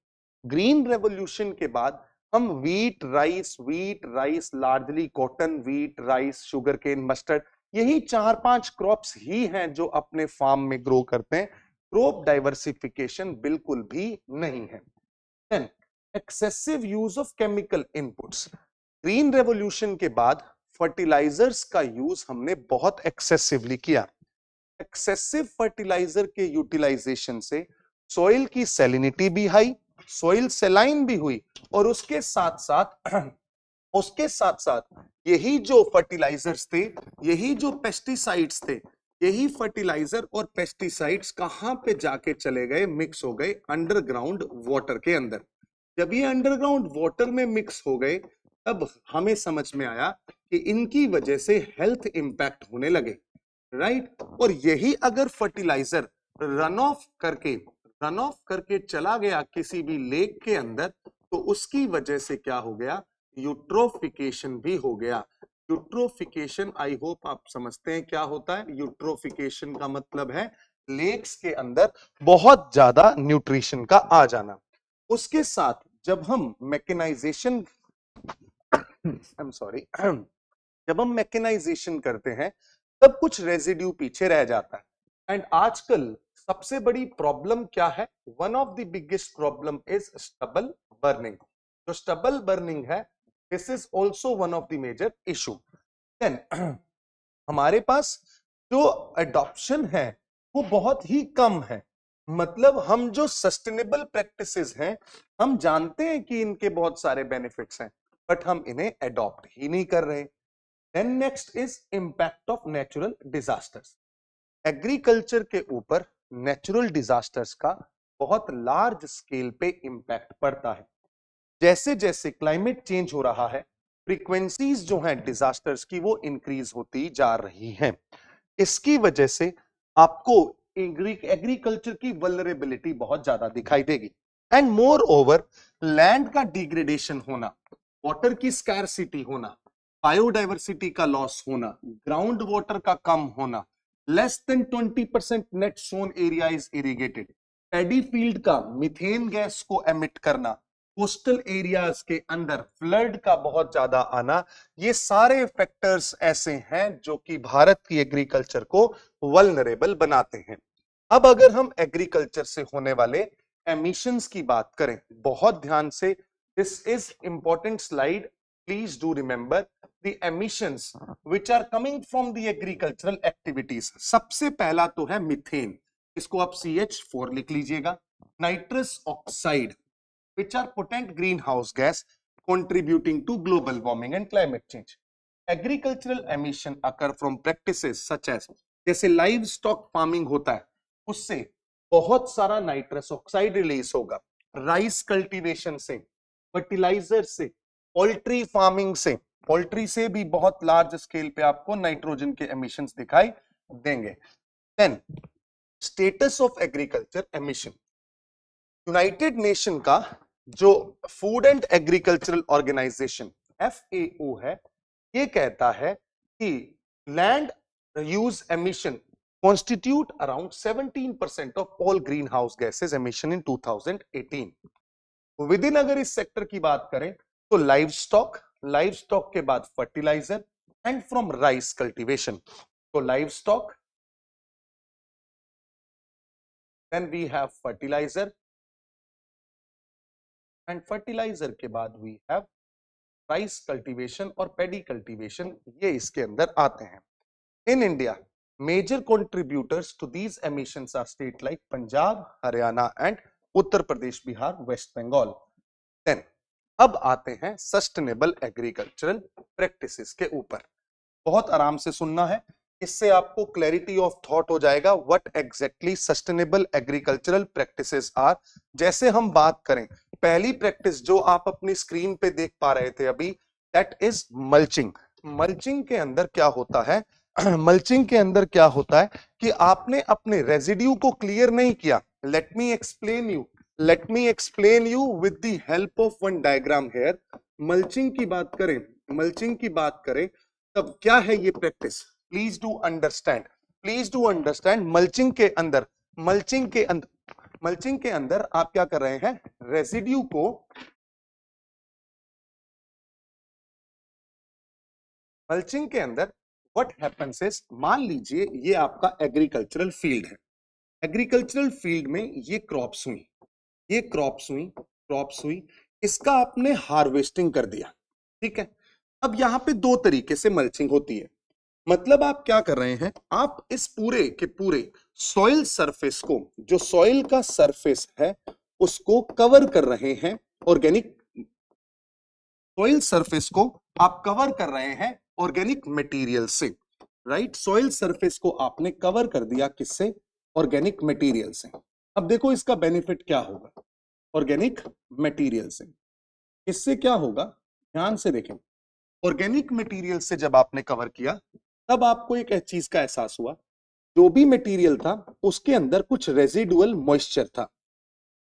Green revolution के बाद हम wheat rice largely cotton, wheat rice, sugar cane, mustard, यही 4-5 क्रॉप्स ही हैं जो अपने फार्म में ग्रो करते हैं। क्रॉप डाइवर्सिफिकेशन बिल्कुल भी नहीं है। Then excessive use of chemical inputs. Green revolution के बाद फर्टिलाइजर्स का यूज हमने बहुत एक्सेसिवली किया। एक्सेसिव फर्टिलाइजर के यूटिलाइजेशन से सॉइल की सैलिनिटी भी हाई, सॉइल सेलाइन भी हुई, और उसके साथ साथ यही जो फर्टिलाइजर्स थे, यही जो पेस्टिसाइड्स थे, यही फर्टिलाइजर और पेस्टिसाइड्स कहां पे जाके चले गए, मिक्स हो गए अंडरग्राउंड वाटर के अंदर। जब ये अंडरग्राउंड वाटर में मिक्स हो गए तब हमें समझ में आया कि इनकी वजह से हेल्थ इंपैक्ट होने लगे, राइट। और यही अगर फर्टिलाइजर रन ऑफ करके रन ऑफ करके चला गया किसी भी लेक के अंदर, तो उसकी वजह से क्या हो गया, यूट्रोफिकेशन भी हो गया। यूट्रोफिकेशन, आई होप आप समझते हैं क्या होता है। यूट्रोफिकेशन का मतलब है लेक्स के अंदर बहुत ज्यादा न्यूट्रिशन का आ जाना। उसके साथ जब हम मैकेनाइजेशन आई एम सॉरी जब हम मैकेनाइजेशन करते हैं तब कुछ रेजिड्यू पीछे रह जाता है। एंड आजकल सबसे बड़ी प्रॉब्लम क्या है, one of the biggest problem is stubble burning. जो स्टबल बर्निंग है, this is also one of the major issue. Then हमारे पास जो अडॉप्शन है वो बहुत ही कम है। मतलब हम जो सस्टेनेबल प्रैक्टिसेस हैं, हम जानते हैं कि इनके बहुत सारे बेनिफिट्स हैं, बट हम इन्हें अडॉप्ट ही नहीं कर रहे। Then next is impact of natural disasters. Agriculture के ऊपर नेचुरल डिजास्टर्स का बहुत लार्ज स्केल पे इंपैक्ट पड़ता है। जैसे जैसे क्लाइमेट चेंज हो रहा है, फ्रीक्वेंसीज जो हैं डिजास्टर्स की वो इंक्रीज होती जा रही हैं। इसकी वजह से आपको एग्रीकल्चर की वल्नरेबिलिटी बहुत ज्यादा दिखाई देगी। एंड मोर ओवर लैंड का डिग्रेडेशन होना, वाटर की स्कैरसिटी होना, बायोडाइवर्सिटी का लॉस होना, ग्राउंड वाटर का कम होना, less than 20% net sown area is irrigated, paddy field का मीथेन गैस को एमिट करना, कोस्टल एरियाज के अंदर फ्लड का बहुत ज्यादा आना, ये सारे फैक्टर्स ऐसे हैं जो कि भारत की एग्रीकल्चर को वल्नरेबल बनाते हैं। अब अगर हम एग्रीकल्चर से होने वाले एमिशंस की बात करें, बहुत ध्यान से, this is important slide, please do remember the emissions which are coming from the agricultural activities. सबसे पहला तो है मीथेन, इसको आप CH4 लिख लीजिएगा। Nitrous oxide, which are potent greenhouse gas contributing to global warming and climate change. Agricultural emission occur from practices such as, जैसे live stock farming होता है, उससे बहुत सारा नाइट्रस ऑक्साइड रिलीज होगा। राइस कल्टीवेशन से, फर्टिलाइजर से, पोल्ट्री फार्मिंग से, पोल्ट्री से भी बहुत लार्ज स्केल पे आपको नाइट्रोजन के एमिशंस दिखाई देंगे। Then status of agriculture emission, united nation का जो food and agricultural organisation FAO है, ये कहता है कि land use emission constitute around 17% of all greenhouse gases emission in 2018। With in अगर इस सेक्टर की बात करें तो लाइव स्टॉक के बाद fertiliser and from rice cultivation. तो livestock, then we have fertiliser, and fertiliser के बाद वी हैव राइस कल्टीवेशन और पेडी कल्टीवेशन, ये इसके अंदर आते हैं। In India major contributors to these emissions are state like Punjab, Haryana and Uttar Pradesh, Bihar, West Bengal. Then अब आते हैं सस्टेनेबल एग्रीकल्चरल प्रैक्टिसेस के ऊपर। बहुत आराम से सुनना है, इससे आपको क्लैरिटी ऑफ थॉट हो जाएगा what exactly sustainable agricultural practices are. जैसे हम बात करें, पहली प्रैक्टिस जो आप अपनी स्क्रीन पे देख पा रहे थे अभी, दैट इज मल्चिंग। मल्चिंग के अंदर क्या होता है, मल्चिंग के अंदर क्या होता है कि आपने अपने रेजिड्यू को क्लियर नहीं किया। Let me explain you with the help of one diagram hair. Mulching की बात करें तब क्या है ये practice, please do understand. Mulching के अंदर आप क्या कर रहे हैं, रेजिड्यू को मल्चिंग के अंदर व्हाट हैपेंस इज, मान लीजिए ये आपका एग्रीकल्चरल फील्ड है। एग्रीकल्चरल फील्ड में ये क्रॉप्स हुई, इसका आपने हार्वेस्टिंग कर दिया, ठीक है। अब यहां पे दो तरीके से मल्चिंग होती है। मतलब आप क्या कर रहे हैं, आप इस पूरे के पूरे सॉइल सरफेस को, जो सॉइल का सरफेस है उसको कवर कर रहे हैं, ऑर्गेनिक सॉइल सरफेस को आप कवर कर रहे हैं ऑर्गेनिक मटेरियल से, राइट। सॉइल सरफेस को आपने कवर कर दिया किससे, ऑर्गेनिक मटेरियल से। अब देखो इसका बेनिफिट क्या होगा, ऑर्गेनिक मटेरियल से इससे क्या होगा, ध्यान से देखें। ऑर्गेनिक मटेरियल से जब आपने कवर किया तब आपको एक चीज का एहसास हुआ, जो भी मटेरियल था उसके अंदर कुछ रेजिडुअल मॉइस्चर था।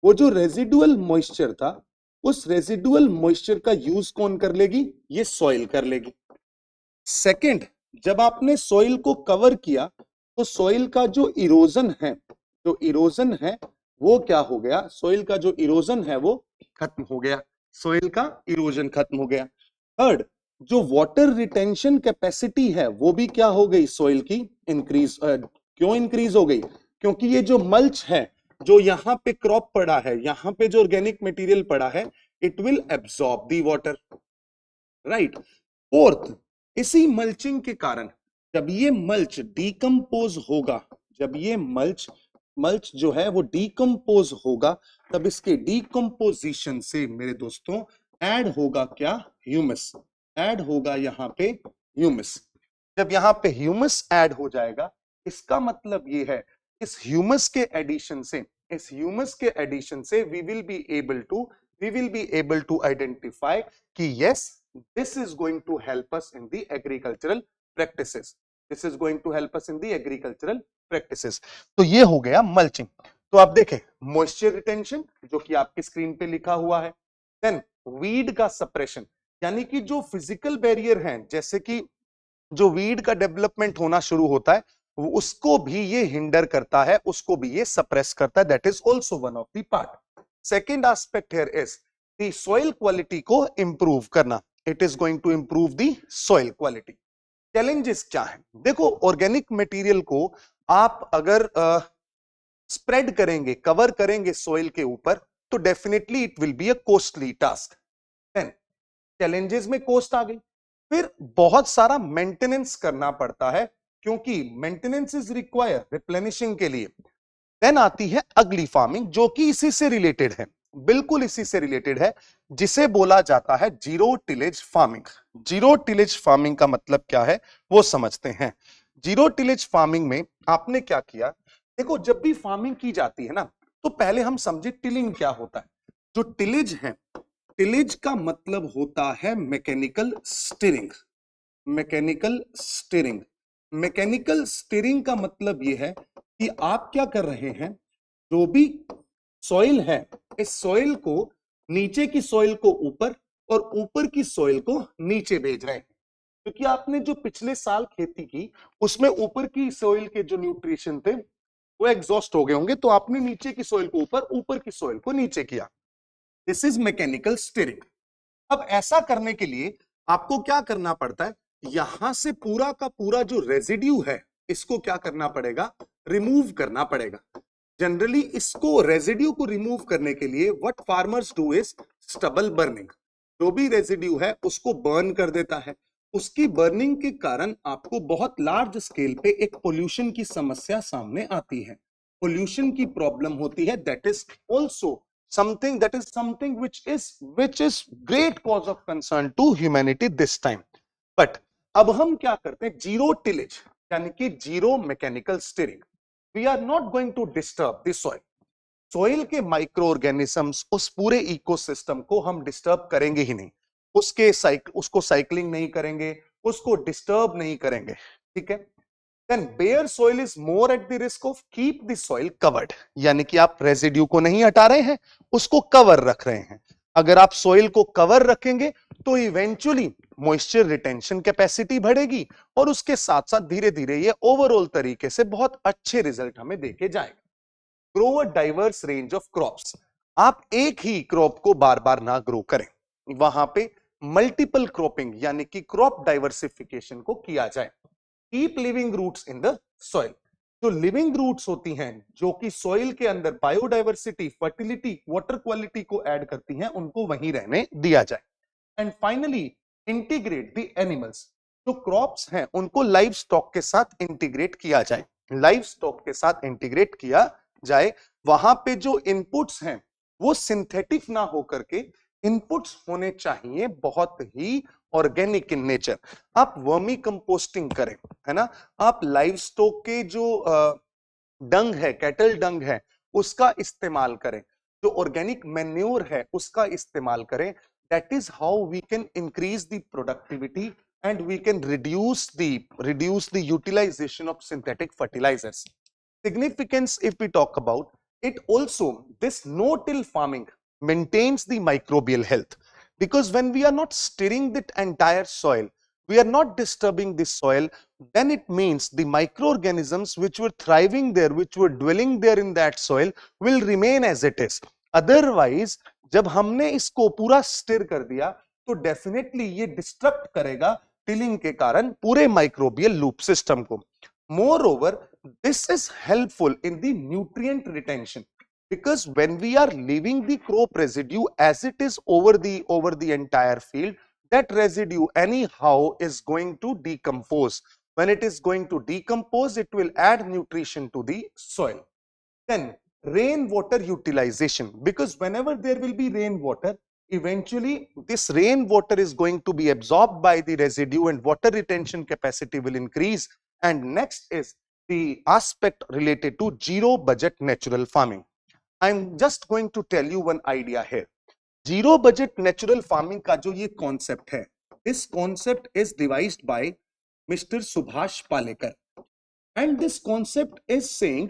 वो जो रेजिडुअल मॉइस्चर था, उस रेजिडुअल मॉइस्चर का यूज कौन कर लेगी? ये सॉइल कर लेगी। सेकंड, जब आपने सॉइल को कवर किया तो सॉइल का जो इरोजन है, जो इरोजन है वो क्या हो गया? सॉइल का जो इरोजन है वो खत्म हो गया, सॉइल का इरोजन खत्म हो गया। थर्ड, जो वाटर रिटेंशन कैपेसिटी है वो भी क्या हो गई? सॉइल की इंक्रीज। क्यों इंक्रीज हो गई? क्योंकि ये जो मल्च है, जो यहाँ पे क्रॉप पड़ा है, यहाँ पे जो ऑर्गेनिक मटेरियल पड़ा है, it will absorb the water, right. Fourth, इसी मल्चिंग के कारण जब ये मल्च डीकंपोज होगा, जब ये मल्च मल्च जो है वो डीकंपोज होगा, तब इसके डीकंपोजिशन से मेरे दोस्तों ऐड होगा क्या? ह्यूमस। ऐड होगा यहाँ पे ह्यूमस। जब यहाँ पे ह्यूमस ऐड हो जाएगा, इसका मतलब ये है इस ह्यूमस के एडिशन से, इस ह्यूमस के एडिशन से we will be able to identify कि yes, this is going to help us in the agricultural practices. This is going to help us in the agricultural practices. तो ये हो गया मल्चिंग। तो आप देखें मॉइस्चर रिटेंशन जो कि आपकी स्क्रीन पे लिखा हुआ है, देन वीड का सप्रेशन, यानी कि जो फिजिकल बैरियर हैं, जैसे कि जो वीड का डेवलपमेंट होना शुरू होता है उसको भी ये हिंडर करता है, उसको भी ये सप्रेस करता है। That is also one of the part. Second aspect here is the soil quality को इंप्रूव करना। It is going to improve the soil quality. Challenges क्या है? देखो, ऑर्गेनिक मटेरियल को आप अगर स्प्रेड करेंगे, कवर करेंगे सॉइल के ऊपर, तो definitely it will be a costly task. Then challenges में कॉस्ट आ गई, फिर बहुत सारा मेंटेनेंस करना पड़ता है, क्योंकि मेंटेनेंस इज रिक्वायर रिप्लेनिशिंग के लिए। देन आती है अगली फार्मिंग, जो कि इसी से रिलेटेड है, बिल्कुल इसी से रिलेटेड है, जिसे बोला जाता है zero tillage farming. Zero tillage farming का मतलब क्या है वो समझते हैं। जीरो टिलेज फार्मिंग में आपने क्या किया? देखो, जब भी फार्मिंग की जाती है ना, तो पहले हम समझे टिलिंग क्या होता है। जो टिलेज है, टिलेज का मतलब होता है mechanical steering. Mechanical steering, mechanical steering का मतलब यह है कि आप क्या कर रहे हैं, जो भी सॉइल है, इस सॉइल को, नीचे की सॉइल को ऊपर और ऊपर की सॉइल को नीचे भेज रहे हैं। क्योंकि आपने जो पिछले साल खेती की उसमें ऊपर की सॉइल के जो न्यूट्रिशन थे वो एग्जॉस्ट हो गए होंगे, तो आपने नीचे की सॉइल को ऊपर, ऊपर की सॉइल को नीचे किया। This is mechanical steering. अब ऐसा करने के लिए आपको क्या करना पड़ता है? यहां से पूरा का पूरा जो रेजिड्यू है, इसको क्या करना पड़ेगा? रिमूव करना पड़ेगा। जनरली इसको, रेजिड्यू को रिमूव करने के लिए what farmers do is stubble burning. जो भी रेजिड्यू है उसको बर्न कर देता है। उसकी बर्निंग के कारण आपको बहुत लार्ज स्केल पे एक पोल्यूशन की समस्या सामने आती है, पोल्यूशन की प्रॉब्लम होती है। That is also something which is great cause of concern to humanity this time. But अब हम क्या करते हैं? जीरो टिलेज यानी कि zero mechanical steering. We are not going to disturb the soil. Soil के माइक्रो ऑर्गेनिजम्स, उस पूरे इकोसिस्टम को हम डिस्टर्ब करेंगे ही नहीं, उसको साइक्लिंग नहीं करेंगे, उसको डिस्टर्ब नहीं करेंगे, ठीक है। Then bare soil is more at the risk of keep the soil covered, यानी कि आप रेजिड्यू को नहीं हटा रहे हैं, उसको कवर रख रहे हैं। अगर आप सोइल को कवर रखेंगे तो इवेंचुअली मॉइस्चर रिटेंशन कैपेसिटी बढ़ेगी और उसके साथ साथ धीरे धीरे ये ओवरऑल तरीके से बहुत अच्छे रिजल्ट हमें देके जाएगा। Grow a diverse range of crops, आप एक ही क्रॉप को बार बार ना ग्रो करें, वहां पे मल्टीपल क्रॉपिंग यानी कि क्रॉप डाइवर्सिफिकेशन को किया जाए। Keep living roots in the soil, जो लिविंग रूट्स होती हैं, जो कि सॉइल के अंदर बायोडाइवर्सिटी, फर्टिलिटी, वाटर क्वालिटी को ऐड करती हैं, उनको वहीं रहने दिया जाए। And finally integrate the animals, जो क्रॉप्स हैं उनको लाइव स्टॉक के साथ इंटीग्रेट किया जाए, लाइव स्टॉक के साथ इंटीग्रेट किया जाए। वहां पे जो इनपुट्स हैं वो सिंथेटिक ना होकर के इनपुट्स होने चाहिए बहुत ही ऑर्गेनिक इन नेचर। आप वर्मी कंपोस्टिंग करें, है ना, आप लाइव स्टॉक के जो डंग है, कैटल डंग है, उसका इस्तेमाल करें, जो ऑर्गेनिक मैन्योर है उसका इस्तेमाल करें। That is how we can increase the productivity and we can reduce the utilization of synthetic fertilizers. Significance if we talk about, It also, this no-till farming maintains the microbial health, because when we are not stirring the entire soil, we are not disturbing the soil, then it means the microorganisms which were thriving there, which were dwelling there in that soil, will remain as it is. Otherwise, जब हमने इसको पूरा stir कर दिया तो definitely ये destruct करेगा tilling के कारण पूरे माइक्रोबियल लूप सिस्टम को. Moreover, this is helpful in the nutrient retention, because when we are leaving the crop residue as it is over the entire field, that residue anyhow is going to decompose. When it is going to decompose, it will add nutrition to the soil. Then rainwater utilization, because whenever there will be rainwater, eventually this rainwater is going to be absorbed by the residue and water retention capacity will increase. And next is the aspect related to zero budget natural farming. I'm just going to tell you one idea here. Zero budget natural farming का जो ये concept है, this concept is devised by Mr. Subhash Palekar, and this concept is saying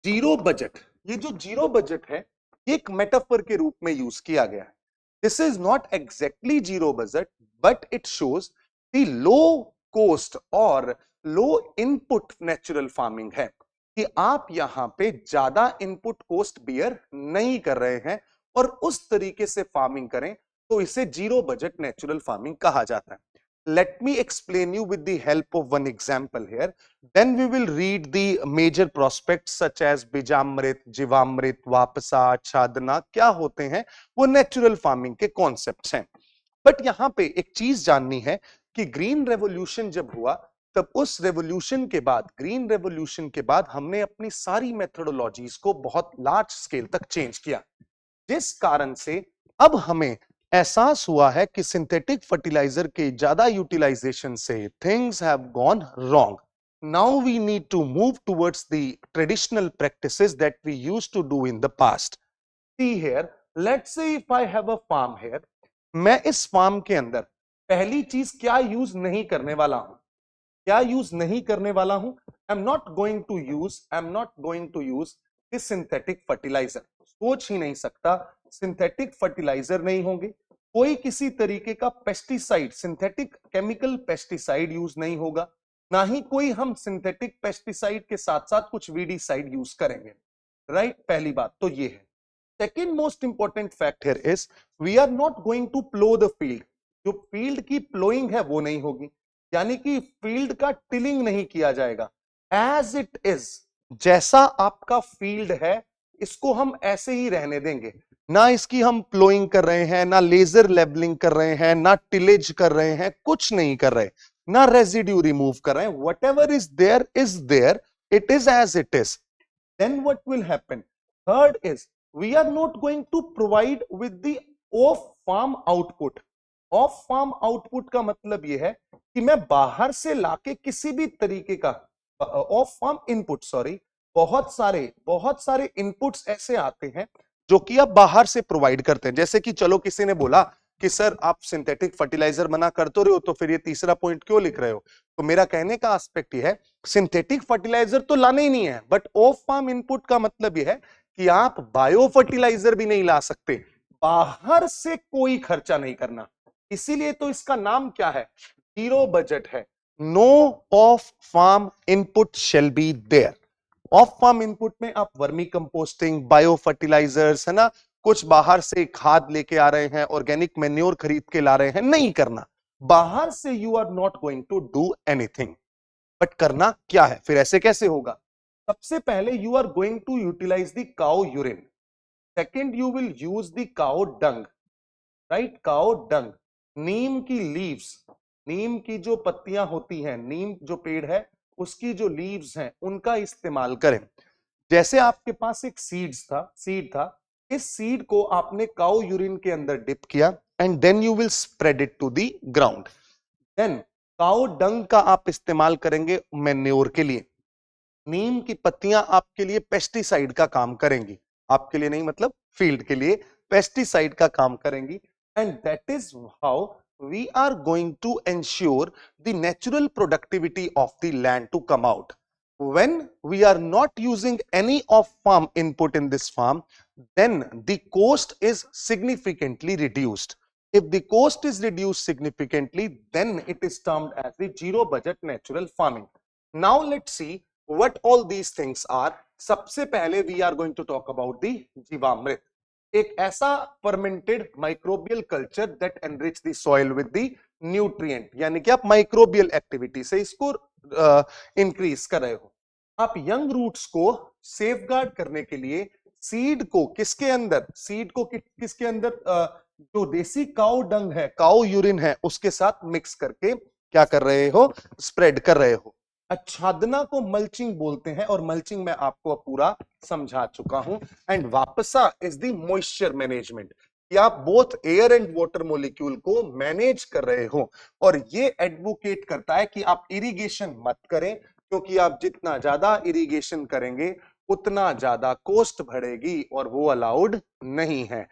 zero budget. ये जो zero budget है एक metaphor के रूप में यूज किया गया है. This is not exactly zero budget, but it shows the low coast और लो इनपुट नेचुरल फार्मिंग है, कि आप यहां पे ज्यादा इनपुट कोस्ट बियर नहीं कर रहे हैं और उस तरीके से फार्मिंग करें तो इसे जीरो बजट नेचुरल फार्मिंग कहा जाता है. Let me explain you with the help of one example here. Then we will read the major prospects such as Bijamrit, Jivamrit, Vapasa, Chadna. क्या होते हैं वो नेचुरल फार्मिंग के कॉन्सेप्ट्स हैं. But यहाँ पे एक चीज जाननी है कि ग्रीन रेवोल्यूशन जब हुआ तब उस रेवोल्यूशन के बाद, ग्रीन रेवोल्यूशन के बाद हमने अपनी सारी मेथोडोलॉजीज को बहुत लार्ज स्केल तक चेंज किया, जिस कारण से अब हमें एहसास हुआ है कि सिंथेटिक फर्टिलाइजर के ज्यादा यूटिलाइजेशन से things have gone wrong. Now we need to move towards the traditional practices that we used to do in the past. See here, let's say if I have a farm here, मैं इस farm के अंदर पहली चीज क्या use नहीं करने वाला हूं, क्या यूज नहीं करने वाला हूं, I am not going to use this synthetic fertiliser. सोच ही नहीं सकता सिंथेटिक फर्टिलाइजर नहीं होंगे, कोई किसी तरीके का pesticide, synthetic chemical pesticide use नहीं होगा, ना ही कोई हम सिंथेटिक पेस्टिसाइड के साथ साथ कुछ वीडीसाइड यूज करेंगे. राइट, पहली बात तो ये है. Second most important fact here is we are not going to plough the field. जो फील्ड की प्लोइंग है वो नहीं होगी, यानी कि फील्ड का टिलिंग नहीं किया जाएगा. एज इट इज, जैसा आपका फील्ड है इसको हम ऐसे ही रहने देंगे, ना इसकी हम प्लोइंग कर रहे हैं, ना लेजर लेबलिंग कर रहे हैं, ना टिलेज कर रहे हैं, कुछ नहीं कर रहे, ना रेजिड्यू रिमूव कर रहे हैं. Whatever is there, it is as it is. Then what will happen? Third is we are not going to provide with the off farm output. Off farm output का मतलब यह है कि मैं बाहर से लाके किसी भी तरीके का ऑफ फार्म इनपुट, सॉरी, बहुत सारे इनपुट्स ऐसे आते हैं जो कि आप बाहर से प्रोवाइड करते हैं. जैसे कि चलो किसी ने बोला कि सर आप सिंथेटिक फर्टिलाइजर मना कर तो रहे हो, तो फिर ये तीसरा पॉइंट क्यों लिख रहे हो? तो मेरा कहने का एस्पेक्ट ये है, सिंथेटिक फर्टिलाइजर तो लाने ही नहीं है, बट ऑफ फार्म इनपुट का मतलब ये है कि आप बायो फर्टिलाइजर भी नहीं ला सकते, बाहर से कोई खर्चा नहीं करना. इसीलिए तो इसका नाम क्या है? जीरो बजट है. No off farm input shall be there. Off farm input में आप वर्मी कंपोस्टिंग, बायो फर्टिलाइजर्स, है ना, कुछ बाहर से खाद लेके आ रहे हैं, ऑर्गेनिक मैन्योर खरीद के ला रहे हैं, नहीं करना. बाहर से you are not going to do anything. But करना क्या है फिर? ऐसे कैसे होगा? सबसे पहले you are going to utilise the cow urine. Second, you will use the cow dung. Right, cow dung. Neem की लीव्स, नीम की जो पत्तियां होती हैं, नीम जो पेड़ है उसकी जो लीव्स हैं उनका इस्तेमाल करें. जैसे आपके पास एक सीड था, इस सीड को आपने काउ यूरिन के अंदर डिप किया and then you will spread it to the ground. Then cow dung का आप इस्तेमाल करेंगे मैन्योर के लिए. नीम की पत्तियां आपके लिए पेस्टिसाइड का काम करेंगी, आपके लिए नहीं मतलब फील्ड के लिए पेस्टिसाइड का काम करेंगी. And that is how we are going to ensure the natural productivity of the land to come out. when we are not using any of farm input in this farm, then the cost is significantly reduced. If the cost is reduced significantly, then it is termed as the zero budget natural farming. Now let's see what all these things are. सबसे पहले we are going to talk about the जीवामृत, एक ऐसा fermented microbial culture that enrich the soil with the nutrient, यानी कि आप microbial activity से इसको increase कर रहे हो। आप यंग रूट्स को सेफगार्ड करने के लिए सीड को किसके अंदर, सीड को किसके अंदर, जो देसी काऊ डंग है, काऊ यूरिन है, उसके साथ मिक्स करके क्या कर रहे हो, स्प्रेड कर रहे हो। आच्छादना को मल्चिंग बोलते हैं और मल्चिंग मैं आपको पूरा समझा चुका हूं। एंड वापसा इज द मॉइस्चर मैनेजमेंट, कि आप both air and water molecule को मैनेज कर रहे हो। और ये एडवोकेट करता है कि आप इरिगेशन मत करें, क्योंकि आप जितना ज्यादा इरिगेशन करेंगे उतना ज्यादा कॉस्ट बढ़ेगी और वो अलाउड नहीं है।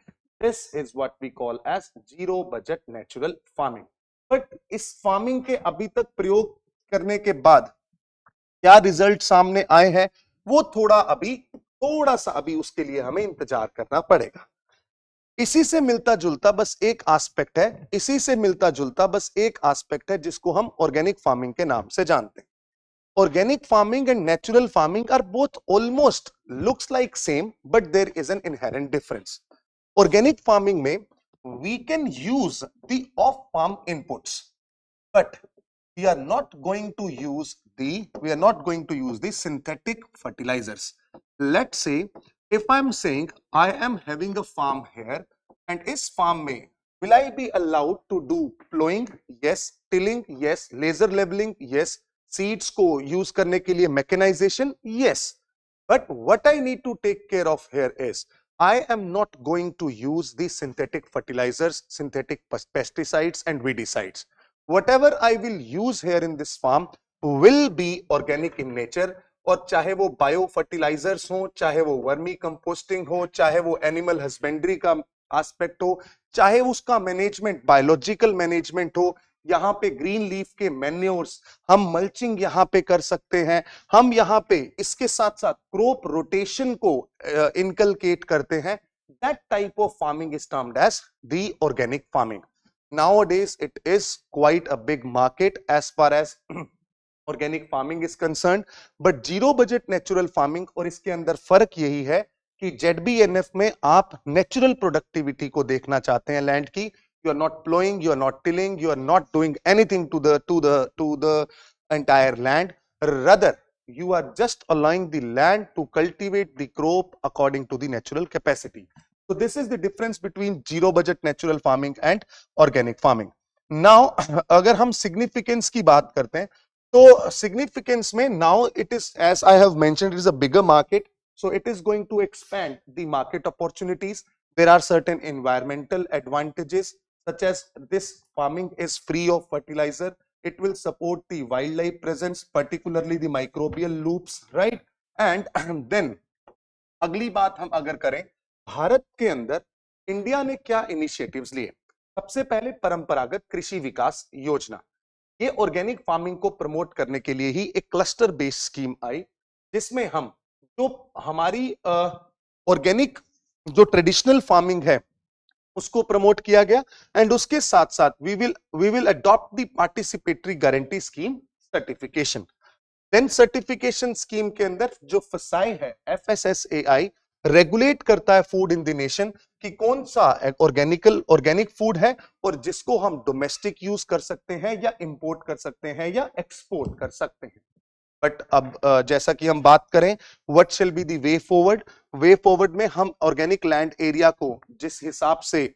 This is what we call as zero budget natural farming. But इस फार्मिंग के अभी तक प्रयोग करने के बाद क्या रिजल्ट सामने आए हैं, वो थोड़ा सा अभी उसके लिए हमें इंतजार करना पड़ेगा। इसी से मिलता जुलता बस एक एस्पेक्ट है, इसी से मिलता जुलता बस एक एस्पेक्ट है जिसको हम ऑर्गेनिक फार्मिंग के नाम से जानते हैं। Organic farming and natural farming are both almost looks like same, but there is an inherent difference. Organic farming में we can use the off-farm inputs, but we are not going to use the synthetic fertilizers. Let's say if I'm saying I am having a farm here, and इस farm में will I be allowed to do plowing? Yes. Tilling? Yes. Laser leveling? Yes. Seeds को use करने के लिए mechanisation, yes. But what I need to take care of here is I am not going to use the synthetic fertilisers, synthetic pesticides and weedicides. Whatever I will use here in this farm will be organic in nature, और चाहे वो bio fertilisers हो, चाहे वो vermi composting हो, चाहे वो animal husbandry का एस्पेक्ट हो, चाहे उसका मैनेजमेंट बायोलॉजिकल मैनेजमेंट हो, यहाँ पे ग्रीन लीफ के मैन्योर्स, हम मल्चिंग यहाँ पे कर सकते हैं, हम यहाँ पे इसके साथ साथ क्रॉप रोटेशन को इनकलकेट करते हैं। That type of farming is termed as the organic farming. Nowadays it is quite a big market as far as organic farming is concerned, but zero budget natural farming और इसके अंदर फर्क यही है कि ZBNF में आप नेचुरल प्रोडक्टिविटी को देखना चाहते हैं लैंड की। You are not plowing, you are not tilling, you are not doing anything to the entire land. Rather, you are just allowing the land to cultivate the crop according to the natural capacity. So this is the difference between zero budget natural farming and organic farming. Now, अगर हम significance की बात करते हैं, तो significance में now it is, as I have mentioned, it is a bigger market, so it is going to expand the market opportunities. There are certain environmental advantages, such as this farming is free of fertilizer, it will support the wildlife presence, particularly the microbial loops, right? And then अगली बात हम अगर करें, भारत के अंदर India ने क्या initiatives लिए। सबसे पहले परंपरागत कृषि विकास योजना, ये ऑर्गेनिक फार्मिंग को प्रमोट करने के लिए ही एक क्लस्टर बेस्ड स्कीम आई, जिसमें हम जो हमारी ऑर्गेनिक जो ट्रेडिशनल फार्मिंग है उसको प्रमोट किया गया। एंड उसके साथ साथ we will adopt the participatory guarantee scheme certification. Then certification scheme के अंदर जो फसाई है, FSSAI रेगुलेट करता है फूड इन द नेशन कि कौन सा ऑर्गेनिक फूड है और जिसको हम डोमेस्टिक यूज कर सकते हैं या इंपोर्ट कर सकते हैं या एक्सपोर्ट कर सकते हैं। बट अब जैसा कि हम बात करें what shall be the way forward में हम ऑर्गेनिक लैंड एरिया को जिस हिसाब से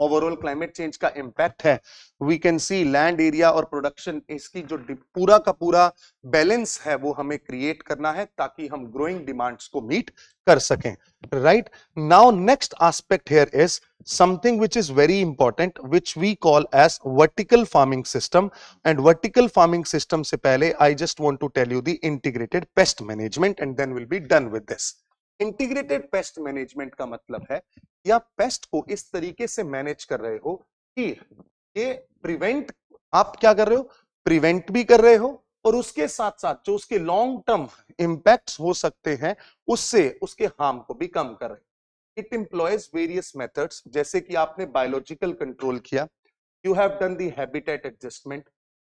ओवरऑल क्लाइमेट चेंज का इंपैक्ट है, we can see land area और प्रोडक्शन, इसकी जो पूरा का पूरा बैलेंस है वो हमें क्रिएट करना है ताकि हम ग्रोइंग डिमांड्स को मीट कर सकें। Right now next aspect here is something which is very important, which we call as vertical farming system. And vertical farming system से पहले I just want to tell you the integrated pest management and then we'll be done with this. Integrated pest management का मतलब है कि आप paste को इस तरीके से मैनेज कर रहे हो कि ये प्रिवेंट, आप क्या कर रहे हो, प्रिवेंट भी कर रहे हो और उसके साथ साथ जो उसके लॉन्ग टर्म इंपैक्ट्स हो सकते हैं उससे उसके हार्म को भी कम कर रहे हैं। इट एम्प्लॉयज वेरियस मेथड्स, जैसे कि आपने बायोलॉजिकल कंट्रोल किया, you have done the habitat adjustment,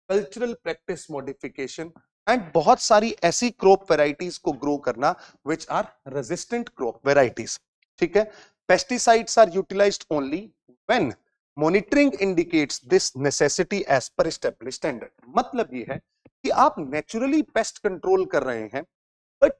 cultural practice modification and बहुत सारी ऐसी क्रॉप वेराइटीज को ग्रो करना which are resistant crop varieties. ठीक है, pesticides are utilised only when monitoring indicates this necessity as per established standard. मतलब ये है कि आप नेचुरली पेस्ट कंट्रोल कर रहे हैं, बट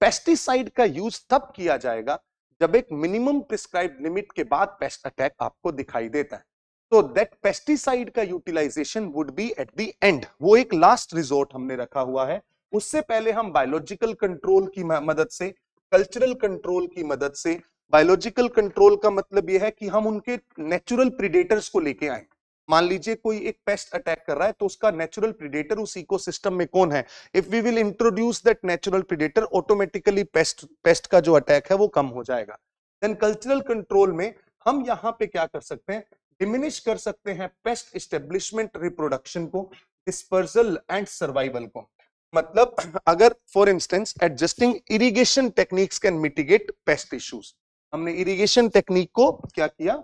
पेस्टिसाइड का यूज तब किया जाएगा जब एक मिनिमम प्रिस्क्राइब्ड लिमिट के बाद पेस्ट अटैक आपको दिखाई देता है। तो दैट पेस्टिसाइड का utilisation would be at the end, वो एक लास्ट रिजोर्ट हमने रखा हुआ है। उससे पहले हम बायोलॉजिकल कंट्रोल की मदद से, कल्चरल कंट्रोल की मदद से, बायोलॉजिकल कंट्रोल का मतलब यह है कि हम उनके नेचुरल प्रीडेटर्स को लेके आए। मान लीजिए कोई एक पेस्ट अटैक कर रहा है तो उसका नेचुरल प्रीडेटर उस इकोसिस्टम में कौन है। If we will introduce that natural predator, automatically pest का जो अटैक है वो कम हो जाएगा। देन कल्चरल कंट्रोल में हम यहाँ पे क्या कर सकते हैं, डिमिनिश कर सकते हैं पेस्ट एस्टेब्लिशमेंट, रिप्रोडक्शन को, डिस्पर्सल एंड सर्वाइवल को। मतलब अगर for instance adjusting irrigation techniques can mitigate paste issues, हमने इरिगेशन टेक्निक को क्या किया,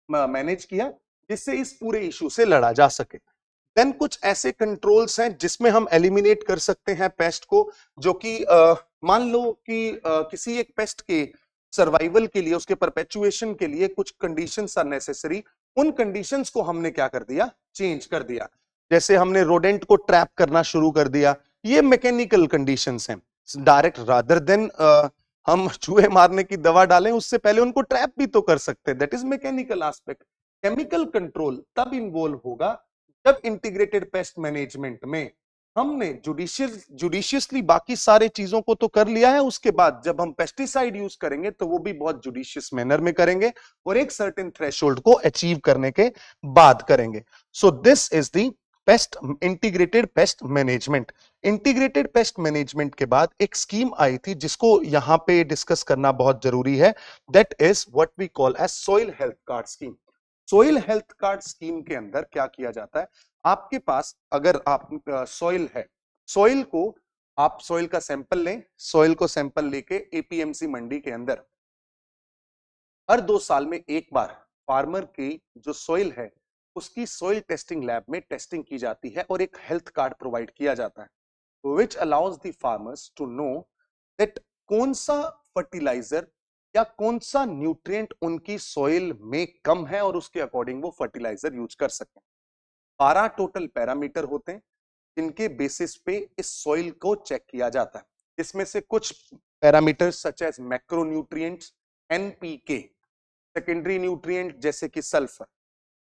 मैनेज किया, जिससे इस पूरे इशू से लड़ा जा सके। देन कुछ ऐसे कंट्रोल्स हैं जिसमें हम एलिमिनेट कर सकते हैं पेस्ट को, जो कि मान लो कि किसी एक पेस्ट के सर्वाइवल के लिए, उसके परपेचुएशन के लिए कुछ कंडीशंस आर नेसेसरी, उन कंडीशंस को हमने क्या कर दिया, चेंज कर दिया। जैसे हमने रोडेंट को ट्रैप करना शुरू कर दिया, ये मैकेनिकल कंडीशंस हैं। डायरेक्ट रादर देन हम चूहे मारने की दवा डालें, उससे पहले उनको ट्रैप भी तो कर सकते हैं, that is mechanical aspect. Chemical control तब इन्वॉल्व होगा जब इंटीग्रेटेड पेस्ट मैनेजमेंट में हमने जुडिशियसली बाकी सारे चीजों को तो कर लिया है, उसके बाद जब हम पेस्टिसाइड यूज करेंगे तो वो भी बहुत जुडिशियस मैनर में करेंगे और एक सर्टेन थ्रेशोल्ड को अचीव करने के बाद करेंगे। So this is the paste integrated pest management. Integrated pest management के बाद एक स्कीम आई थी जिसको यहां पे डिस्कस करना बहुत जरूरी है, that is what we call as soil health card scheme. Soil health card scheme के अंदर क्या किया जाता है, आपके पास अगर आप सॉइल है, सॉइल को आप सॉइल का सैंपल लें, सॉइल को सैंपल लेके एपीएमसी मंडी के अंदर हर 2 साल में एक बार फार्मर की जो सॉइल है उसकी सॉइल टेस्टिंग लैब में टेस्टिंग की जाती है और एक हेल्थ कार्ड प्रोवाइड किया जाता है which allows the farmers to know that कौन सा फर्टिलाइजर या कौन सा न्यूट्रिएंट उनकी सॉइल में कम है और उसके अकॉर्डिंग वो फर्टिलाइजर यूज कर सकें। 12 टोटल पैरामीटर होते हैं जिनके बेसिस पे इस सॉइल को चेक किया जाता है। इसमें से कुछ parameter such as macronutrients, NPK, secondary nutrient जैसे कि सल्फर,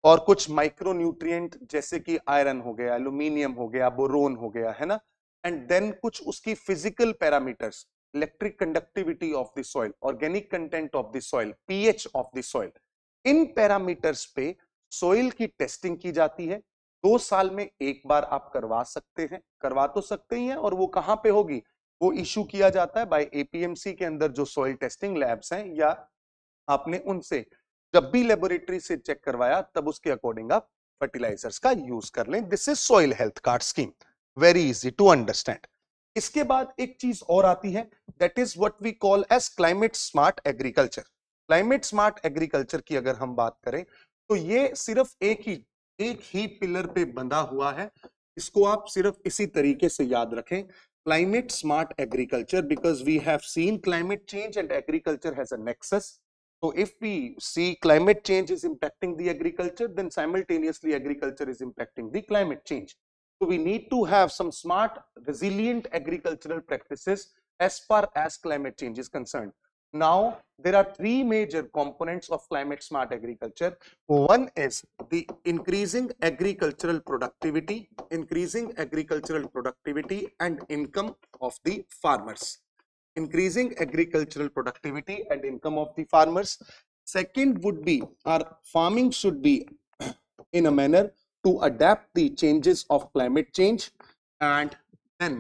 और कुछ माइक्रो न्यूट्रिएंट जैसे कि आयरन हो गया, एल्यूमिनियम हो गया, बोरोन हो गया, है ना। एंड देन कुछ उसकी physical parameters, electric conductivity of the soil, organic content of the soil, pH of the soil. In parameters पे सॉइल की टेस्टिंग की जाती है। 2 साल में एक बार आप करवा सकते हैं, करवा तो सकते ही हैं, और वो कहां पे होगी, वो इशू किया जाता है बाय एपीएमसी के अंदर जो सॉइल टेस्टिंग लैब्स हैं, या आपने उनसे जब भी लेबोरेटरी से चेक करवाया तब उसके अकॉर्डिंग आप फर्टिलाइजर्स का यूज कर लें। This is soil health card scheme, very easy to understand. इसके बाद एक चीज और आती है, that is what we call as climate smart agriculture. Climate smart agriculture की अगर हम बात करें तो ये सिर्फ एक ही पिलर पे बंधा हुआ है। इसको आप सिर्फ इसी तरीके से याद रखें, climate smart agriculture, because we have seen climate change and agriculture has a nexus. So if we see climate change is impacting the agriculture, then simultaneously agriculture is impacting the climate change. So we need to have some smart, resilient agricultural practices as far as climate change is concerned. Now, there are 3 major components of climate smart agriculture. One is the increasing agricultural productivity and income of the farmers. Increasing agricultural productivity and income of the farmers. Second would be, our farming should be in a manner to adapt the changes of climate change, and then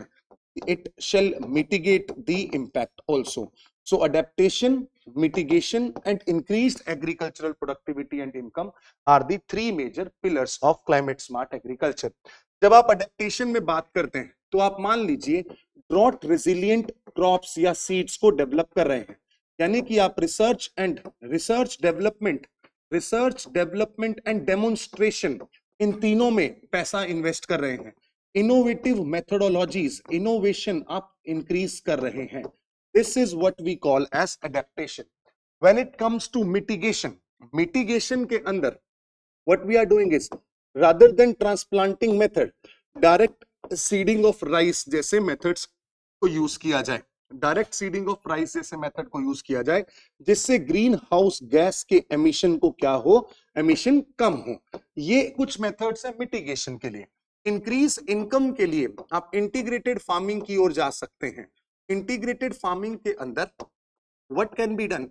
it shall mitigate the impact also. So adaptation, mitigation and increased agricultural productivity and income are the 3 major pillars of climate smart agriculture. जब आप adaptation में बात करते हैं तो आप मान लीजिए ड्रॉट रेजिलिएंट क्रॉप्स या सीड्स को डेवलप कर रहे हैं, यानी कि आप रिसर्च डेवलपमेंट एंड डेमोन्स्ट्रेशन, इन तीनों में पैसा इन्वेस्ट कर रहे हैं। इनोवेटिव मेथोडोलॉजीज, इनोवेशन आप इंक्रीज कर रहे हैं। This is what we call as adaptation. When it comes to mitigation के अंदर what we are doing is, rather than transplanting method, direct seeding of rice जैसे methods को यूज किया जाए, जिससे ग्रीन हाउस गैस के एमिशन को क्या हो, एमिशन कम हो। ये कुछ मेथड्स है मिटिगेशन के लिए। इंक्रीज इनकम के लिए आप इंटीग्रेटेड फार्मिंग की ओर जा सकते हैं। इंटीग्रेटेड फार्मिंग के अंदर what can be done,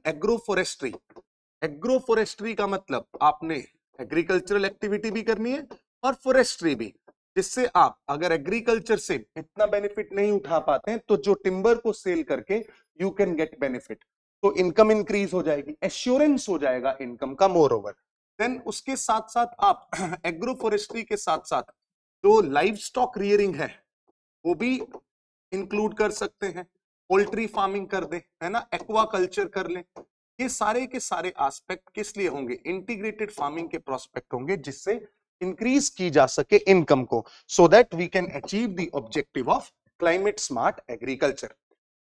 agroforestry का मतलब आपने एग्रीकल्चरल एक्टिविटी भी करनी है और फॉरेस्ट्री भी, जिससे आप अगर एग्रीकल्चर से इतना बेनिफिट नहीं उठा पाते हैं तो जो टिम्बर को सेल करके यू कैन गेट बेनिफिट, तो इनकम इंक्रीज हो जाएगी, एश्योरेंस हो जाएगा इनकम का। मोर ओवर देन उसके साथ साथ आप एग्रोफोरेस्ट्री के साथ साथ जो लाइव स्टॉक रियरिंग है वो भी इंक्लूड कर सकते हैं। पोल्ट्री फार्मिंग कर दे, है ना, एक्वा कल्चर कर ले। ये सारे के सारे एस्पेक्ट किस लिए होंगे, इंटीग्रेटेड फार्मिंग के प्रोस्पेक्ट होंगे, जिससे इंक्रीज की जा सके इनकम को, so that we can achieve the objective of climate smart agriculture.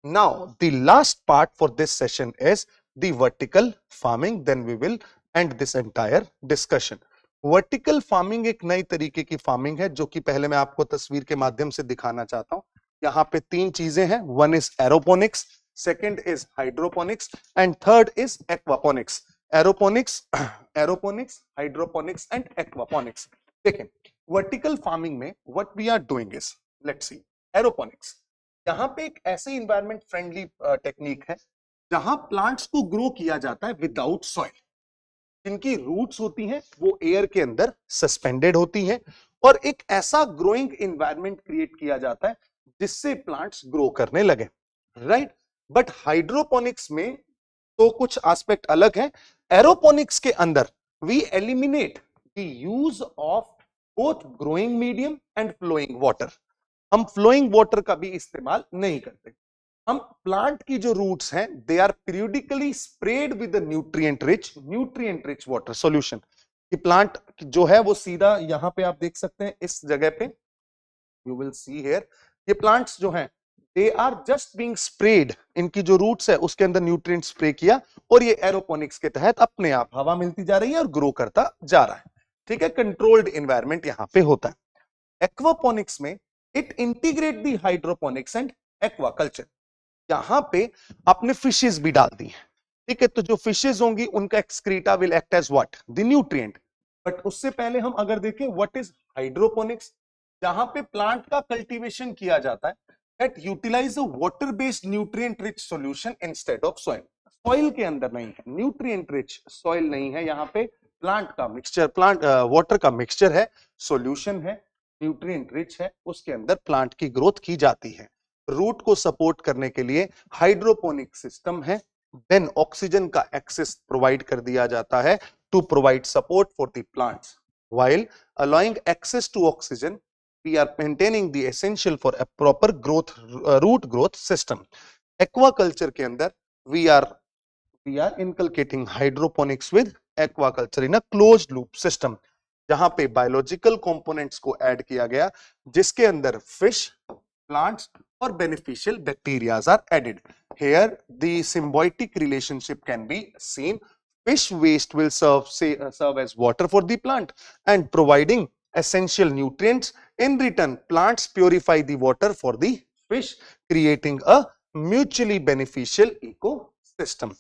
Now the last part for this session is the vertical farming, then we will end this entire discussion. Vertical farming एक नई तरीके की farming है जो कि पहले मैं आपको तस्वीर के माध्यम से दिखाना चाहता हूं। यहाँ पे तीन चीजें हैं, one is aeroponics, second is hydroponics and third is aquaponics। Aeroponics, hydroponics and aquaponics. देखें वर्टिकल फार्मिंग में what we are doing is, let's see aeroponics. यहाँ पे एक ऐसे इन्वायरमेंट फ्रेंडली टेक्निक है जहां प्लांट्स को ग्रो किया जाता है विदाउट सॉइल। जिनकी रूट्स होती हैं वो एयर के अंदर सस्पेंडेड होती हैं और एक ऐसा ग्रोइंग इन्वायरमेंट क्रिएट किया जाता है जिससे प्लांट्स ग्रो करने लगे, राइट। बट हाइड्रोपोनिक्स में तो कुछ एस्पेक्ट अलग है। एरोपोनिक्स के अंदर we eliminate the use of both growing medium and flowing water. हम फ्लोइंग वाटर का भी इस्तेमाल नहीं करते। हम प्लांट की जो रूट्स हैं they are periodically spread with nutrient rich water solution. कि प्लांट जो है वो सीधा यहां पे आप देख सकते हैं इस जगह पे, यू विल सी हियर, ये प्लांट्स जो हैं they are just being spread, इनकी जो रूट्स है उसके अंदर न्यूट्रिएंट स्प्रे किया और ये एरोपोनिक्स के तहत अपने आप हवा मिलती जा रही है और ग्रो करता जा रहा है, ठीक है। कंट्रोल्ड एनवायरनमेंट यहां पे होता है। एक्वापोनिक्स में it integrate the hydroponics and aquaculture. यहां पे आपने फिशेस भी डाल दी है, ठीक है। तो जो फिशेस होंगी उनका excreta will act as what, the nutrient. But उससे पहले हम अगर देखें व्हाट इज हाइड्रोपोनिक्स, जहां पे प्लांट का कल्टीवेशन किया जाता है that utilize a water based nutrient rich solution instead of soil। Soil के अंदर नहीं है, न्यूट्रिएंट रिच सॉइल नहीं है, यहाँ पे प्लांट का मिक्सचर, वाटर का मिक्सचर है, सॉल्यूशन है, न्यूट्रिएंट रिच है, उसके अंदर प्लांट की ग्रोथ की जाती है। रूट को सपोर्ट करने के लिए हाइड्रोपोनिक सिस्टम है। देन ऑक्सीजन का एक्सेस प्रोवाइड कर दिया जाता है to provide support for the plants, while allowing access to oxygen we are maintaining the essential for a proper growth root growth system। Aquaculture के अंदर we are inculcating hydroponics with aquaculture in a closed loop system, जहां पे biological components को add किया गया जिसके अंदर fish, plants और beneficial bacteria are added। Here the symbiotic relationship can be seen। Fish waste will serve as water for the plant and providing essential nutrients। In return, plants purify the water for the fish, creating a mutually beneficial ecosystem।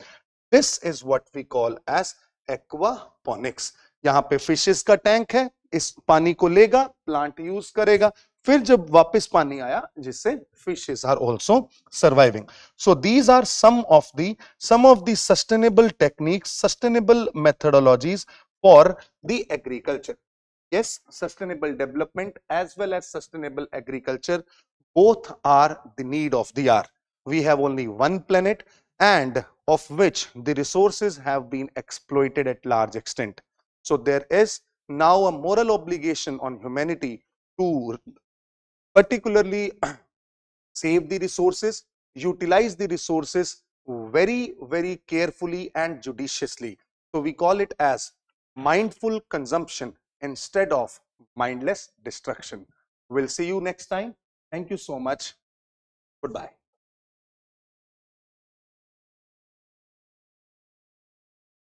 This is what we call as aquaponics। यहाँ पे fishes का tank है, इस पानी को लेगा, plant use करेगा, फिर जब वापस पानी आया जिससे fishes are also surviving। So these are some of the sustainable techniques, sustainable methodologies for the agriculture। Yes, sustainable development as well as sustainable agriculture, both are the need of the hour। We have only one planet and of which the resources have been exploited at large extent। So there is now a moral obligation on humanity to particularly save the resources, utilize the resources very, very carefully and judiciously. So we call it as mindful consumption instead of mindless destruction. We'll see you next time. Thank you so much. Goodbye.